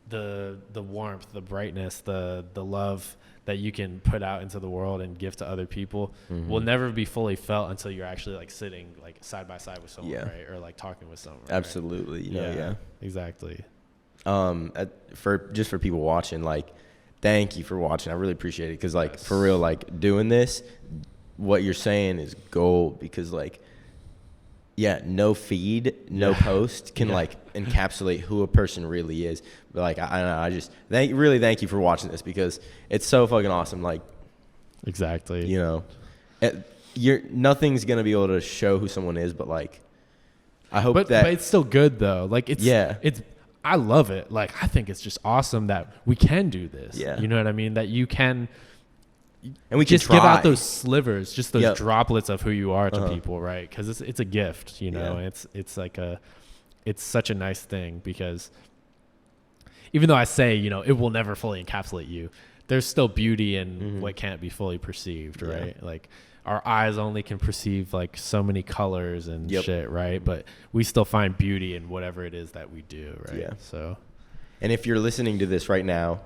the warmth, the brightness, the love that you can put out into the world and give to other people will never be fully felt until you're actually like sitting like side by side with someone, right? Or like talking with someone. Absolutely. Right? You know, yeah. Exactly. For people watching, like, thank you for watching. I really appreciate it. Cause like for real, like doing this, what you're saying is gold, because like, yeah, no feed, no post can like encapsulate who a person really is. But like, I don't know, I just really thank you for watching this, because it's so fucking awesome. Like, exactly. You know, nothing's gonna be able to show who someone is, but like, I hope but it's still good though. Like it's I love it. Like I think it's just awesome that we can do this. Yeah. You know what I mean? That you can. And we just can give try. out those slivers, just those droplets of who you are to people, right? Because it's a gift, you know. And it's like it's such a nice thing, because even though I say, you know, it will never fully encapsulate you, there's still beauty in what can't be fully perceived, right? Like our eyes only can perceive like so many colors and shit, right? But we still find beauty in whatever it is that we do, right? Yeah. So, and if you're listening to this right now,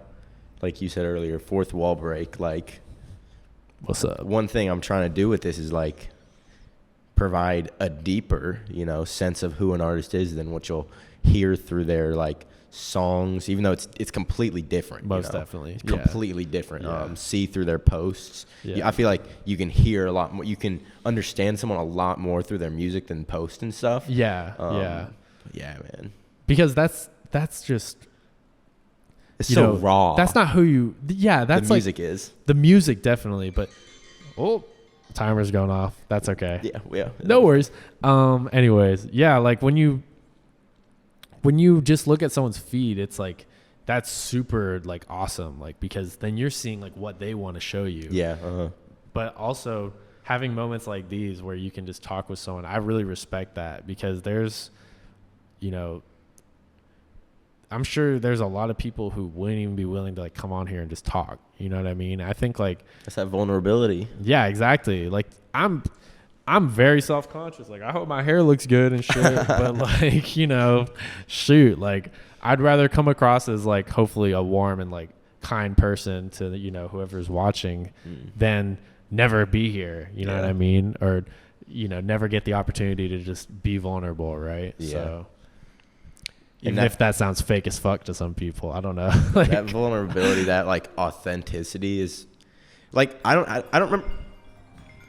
like you said earlier, fourth wall break, like, what's up? One thing I'm trying to do with this is like provide a deeper, you know, sense of who an artist is than what you'll hear through their like songs, even though it's completely different. Most you know? definitely. It's completely different. Yeah. See through their posts. Yeah. I feel like you can hear a lot more. You can understand someone a lot more through their music than post and stuff. Yeah. Yeah, man. Because that's just, It's so raw. That's not who you. Yeah, that's the music is. The music definitely, but timer's going off. That's okay. Yeah. No worries. Anyways, yeah, like when you just look at someone's feed, it's like that's super like awesome, like because then you're seeing like what they want to show you. Yeah. But also having moments like these where you can just talk with someone, I really respect that, because there's, you know, I'm sure there's a lot of people who wouldn't even be willing to like come on here and just talk. You know what I mean? I think like that's that vulnerability. Yeah, exactly. Like I'm very self-conscious. Like I hope my hair looks good and shit, but like, you know, shoot, like I'd rather come across as like hopefully a warm and like kind person to, you know, whoever's watching than never be here. You know what I mean? Or, you know, never get the opportunity to just be vulnerable, right? Yeah. So Even that, if that sounds fake as fuck to some people, I don't know. Like, that vulnerability, that like authenticity is like I don't remember.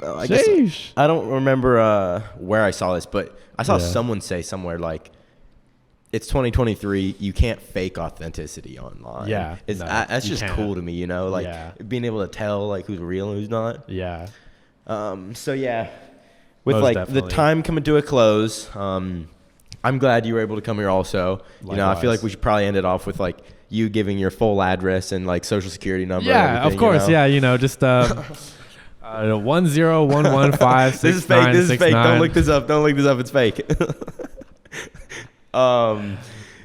I guess sheesh. I don't remember where I saw this, but I saw Yeah. someone say somewhere like, "It's 2023. You can't fake authenticity online." Yeah, no, that's you just can't. cool to me, you know, like Yeah. being able to tell like who's real and who's not. Yeah. So yeah, with Most like definitely. the time coming to a close, I'm glad you were able to come here. Also, you know, I feel Likewise. like we should probably end it off with like you giving your full address and like social security number. and Yeah, of everything, course. you know? Yeah, you know, just 10115 This is fake. This is fake. Don't look this up. Don't look this up. It's fake. Yeah,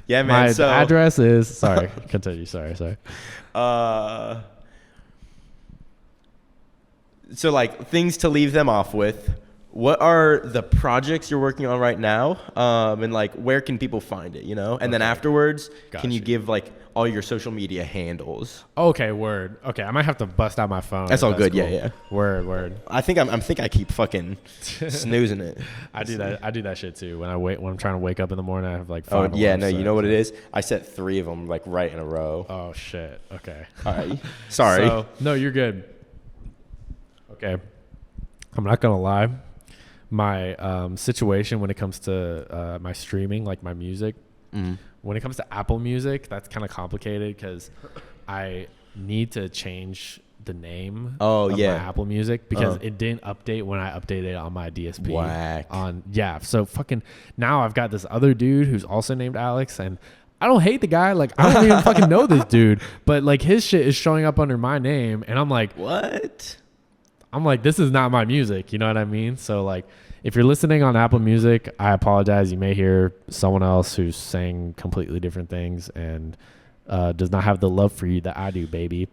man. My so address is sorry. Continue. Sorry. So like things to leave them off with. What are the projects you're working on right now? And like where can people find it, you know? And then afterwards, can you Gotcha. give like all your social media handles? Okay, word. Okay, I might have to bust out my phone. That's if all good. cool. Yeah. Word. I think I keep fucking snoozing it. I do that shit too. When I'm trying to wake up in the morning, I have like Oh 5 yeah, alarms no, you set. know what it is? I set 3 of them like right in a row. Oh shit. Okay. All right. Sorry. So, no, you're good. Okay. I'm not gonna lie. My situation when it comes to my streaming, like my music, when it comes to Apple Music, that's kind of complicated because I need to change the name of yeah. my Apple Music because it didn't update when I updated it on my DSP. Whack. So fucking now I've got this other dude who's also named Alex, and I don't hate the guy. Like, I don't even fucking know this dude, but like his shit is showing up under my name, and I'm like, What? this is not my music. You know what I mean? So like, if you're listening on Apple Music, I apologize. You may hear someone else who's saying completely different things and does not have the love for you that I do, baby.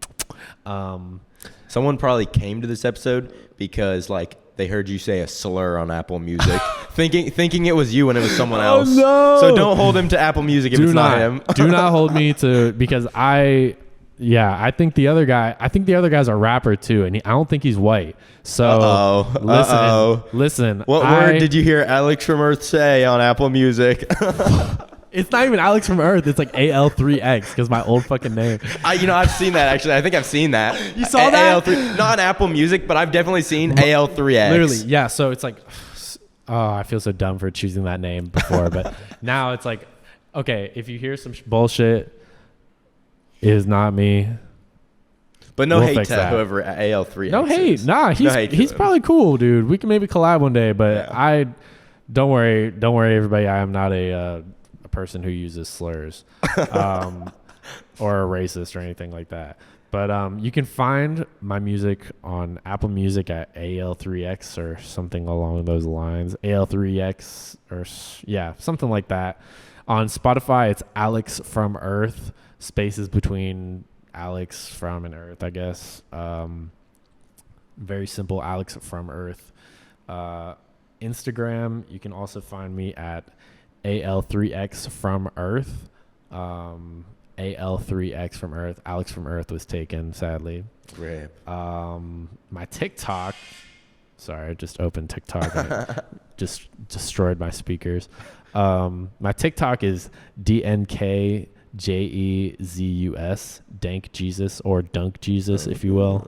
Someone probably came to this episode because like they heard you say a slur on Apple Music, thinking it was you when it was someone else. no. So don't hold him to Apple Music if it's not him. Do not hold me to, because I think the other guy's a rapper too, and I don't think he's white. So listen. What word did you hear Alex from Earth say on Apple Music? It's not even Alex from Earth. It's like AL3X because my old fucking name. I've seen that actually. I think I've seen that. You saw that? AL3, not on Apple Music, but I've definitely seen AL3X. Literally, yeah. So it's like, oh, I feel so dumb for choosing that name before, but now it's like, okay, if you hear some bullshit, it is not me. But no We'll hate fix to that. whoever AL3X No hate. is. Nah, No hate to he's him. probably cool, dude. We can maybe collab one day, but Yeah. don't worry, everybody. I am not a person who uses slurs, or a racist or anything like that. But you can find my music on Apple Music at AL3X or something along those lines. AL3X or something like that. On Spotify, it's Alex from Earth. Spaces between Alex from and Earth, I guess. Very simple, Alex from Earth. Instagram, you can also find me at AL3X from Earth. AL3X from Earth. Alex from Earth was taken, sadly. Rip. My TikTok. Sorry, I just opened TikTok. And just destroyed my speakers. My TikTok is DNKJEZUS, Dank Jesus, or Dunk Jesus, if you will.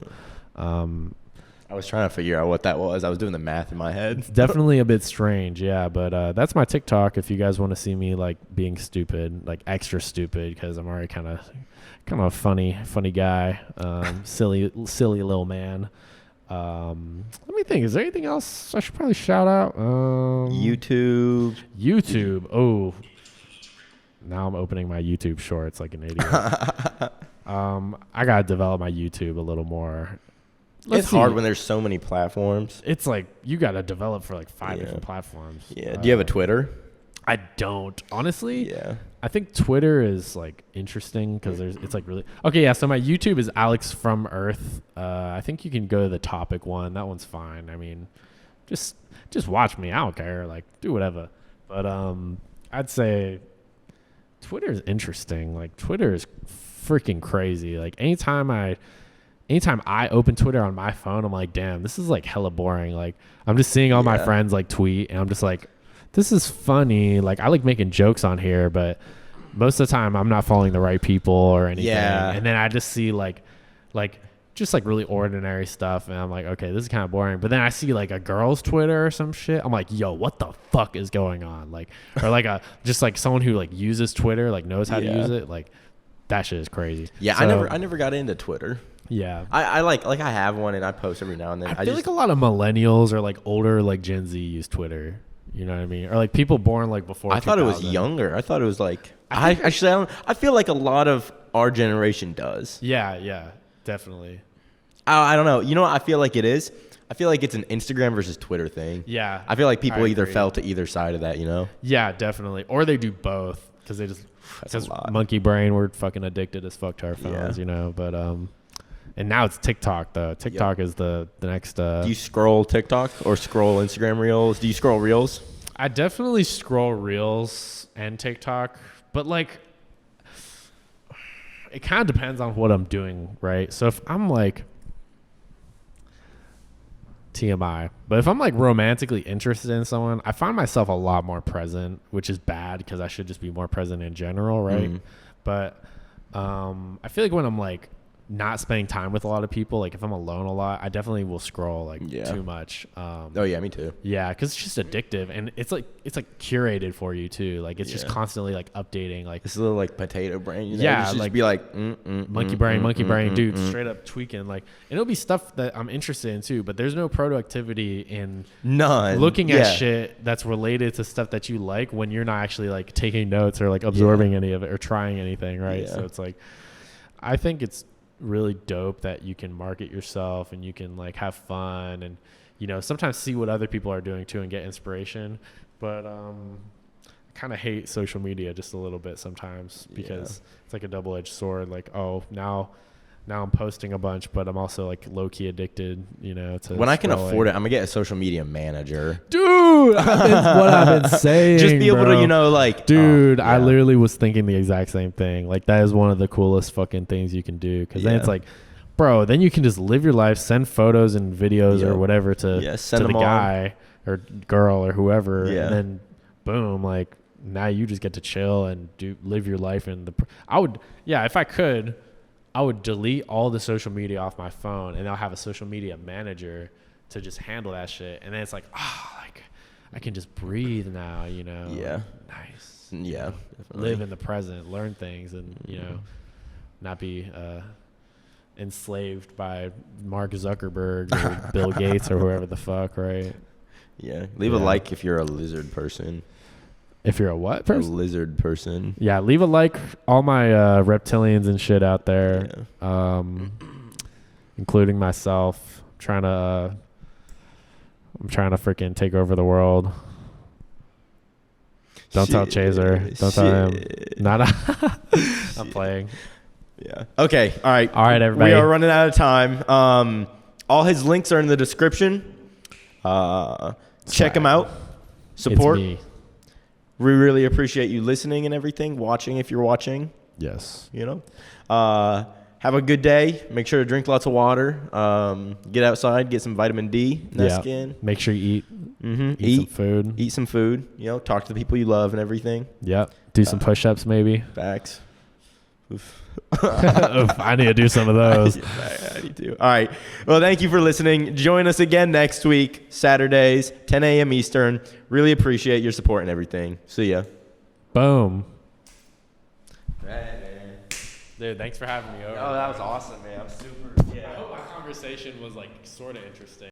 I was trying to figure out what that was. I was doing the math in my head. Definitely a bit strange, yeah. But that's my TikTok. If you guys want to see me like being stupid, like extra stupid, because I'm already kind of a funny guy, silly little man. Let me think. Is there anything else I should probably shout out? YouTube. Oh, now I'm opening my YouTube shorts like an idiot. I gotta develop my YouTube a little more. It's hard when there's so many platforms. It's like you gotta develop for like 5 Yeah. different platforms. Yeah. Do you have a Twitter? I don't, honestly. Yeah. I think Twitter is like interesting because it's like really okay. Yeah, so my YouTube is Alex from Earth. I think you can go to the topic one. That one's fine. I mean, just watch me. I don't care. Like, do whatever. But I'd say Twitter is interesting. Like, Twitter is freaking crazy. Like, anytime I open Twitter on my phone, I'm like, damn, this is like hella boring. Like, I'm just seeing all my friends like tweet, and I'm just like, this is funny. Like, I like making jokes on here, but most of the time I'm not following the right people or anything. Yeah. And then I just see like just like really ordinary stuff, and I'm like, okay, this is kind of boring. But then I see like a girl's Twitter or some shit. I'm like, yo, what the fuck is going on? Like, or like just like someone who like uses Twitter, like knows how to use it. Like, that shit is crazy. Yeah, So, I never got into Twitter. Yeah. I like I have one and I post every now and then. I feel like a lot of millennials or like older like Gen Z use Twitter. You know what I mean? Or like people born like before. I thought it was younger. I thought it was like I feel like a lot of our generation does. Yeah, definitely. I don't know. You know what I feel like it is? I feel like it's an Instagram versus Twitter thing. Yeah. I feel like people either agree. fell to either side of that, you know? Yeah, definitely. Or they do both because they just That's a lot. monkey brain. We're fucking addicted as fuck to our phones, Yeah. you know. But and now it's TikTok though. TikTok is the next. Do you scroll TikTok or scroll Instagram Reels? Do you scroll Reels? I definitely scroll Reels and TikTok, but like it kind of depends on what I'm doing, right? So if I'm like TMI, but if I'm like romantically interested in someone, I find myself a lot more present, which is bad because I should just be more present in general, right? But I feel like when I'm like not spending time with a lot of people, like if I'm alone a lot, I definitely will scroll like too much. Oh yeah, me too. Yeah, because it's just addictive, and it's like curated for you too. Like it's just constantly like updating. Like This little like potato brain. You know? Yeah, just like be like monkey brain, dude, straight up tweaking. Like, and it'll be stuff that I'm interested in too, but there's no productivity in none looking at shit that's related to stuff that you like when you're not actually like taking notes or like absorbing any of it or trying anything, right? Yeah. So it's like, I think it's really dope that you can market yourself and you can like have fun and, you know, sometimes see what other people are doing too and get inspiration. But I kind of hate social media just a little bit sometimes because it's like a double-edged sword. Like, oh, now I'm posting a bunch, but I'm also like low-key addicted, you know, to When I can scrolling. afford it, I'm gonna get a social media manager. Dude, that's what I've been saying. Just be able bro. to, you know, like, dude, I literally was thinking the exact same thing. Like, that is one of the coolest fucking things you can do. Because then it's like, bro, then you can just live your life, send photos and videos or whatever to the guy or girl or whoever. Yeah. And then, boom, like, now you just get to chill and live your life. If I could, I would delete all the social media off my phone and I'll have a social media manager to just handle that shit. And then it's like, like I can just breathe now, you know? Yeah. Nice. Yeah. Definitely. Live in the present, learn things and, you know, not be enslaved by Mark Zuckerberg or Bill Gates or whoever the fuck, right? Yeah. Leave a like if you're a lizard person. If you're a what A person? lizard person. Yeah, leave a like. All my reptilians and shit out there, including myself. I'm trying to freaking take over the world. Don't tell Chaesar. Don't tell him. Not. I'm playing. Yeah. Okay. All right. All right, everybody. We are running out of time. All his links are in the description. Check him out. Support. It's me. We really appreciate you listening and everything, watching if you're watching. Yes. You know. Have a good day. Make sure to drink lots of water. Get outside. Get some vitamin D in that skin. Make sure you eat. Eat some food. Eat some food. You know, talk to the people you love and everything. Yep. Do some push-ups maybe. Facts. Oof. Oof, I need to do some of those. I need to. All right. Well, thank you for listening. Join us again next week, Saturdays, 10 a.m. Eastern. Really appreciate your support and everything. See ya. Boom. Right. Dude, thanks for having me over. Oh, that was awesome, man. I'm super. I hope my conversation was like sort of interesting.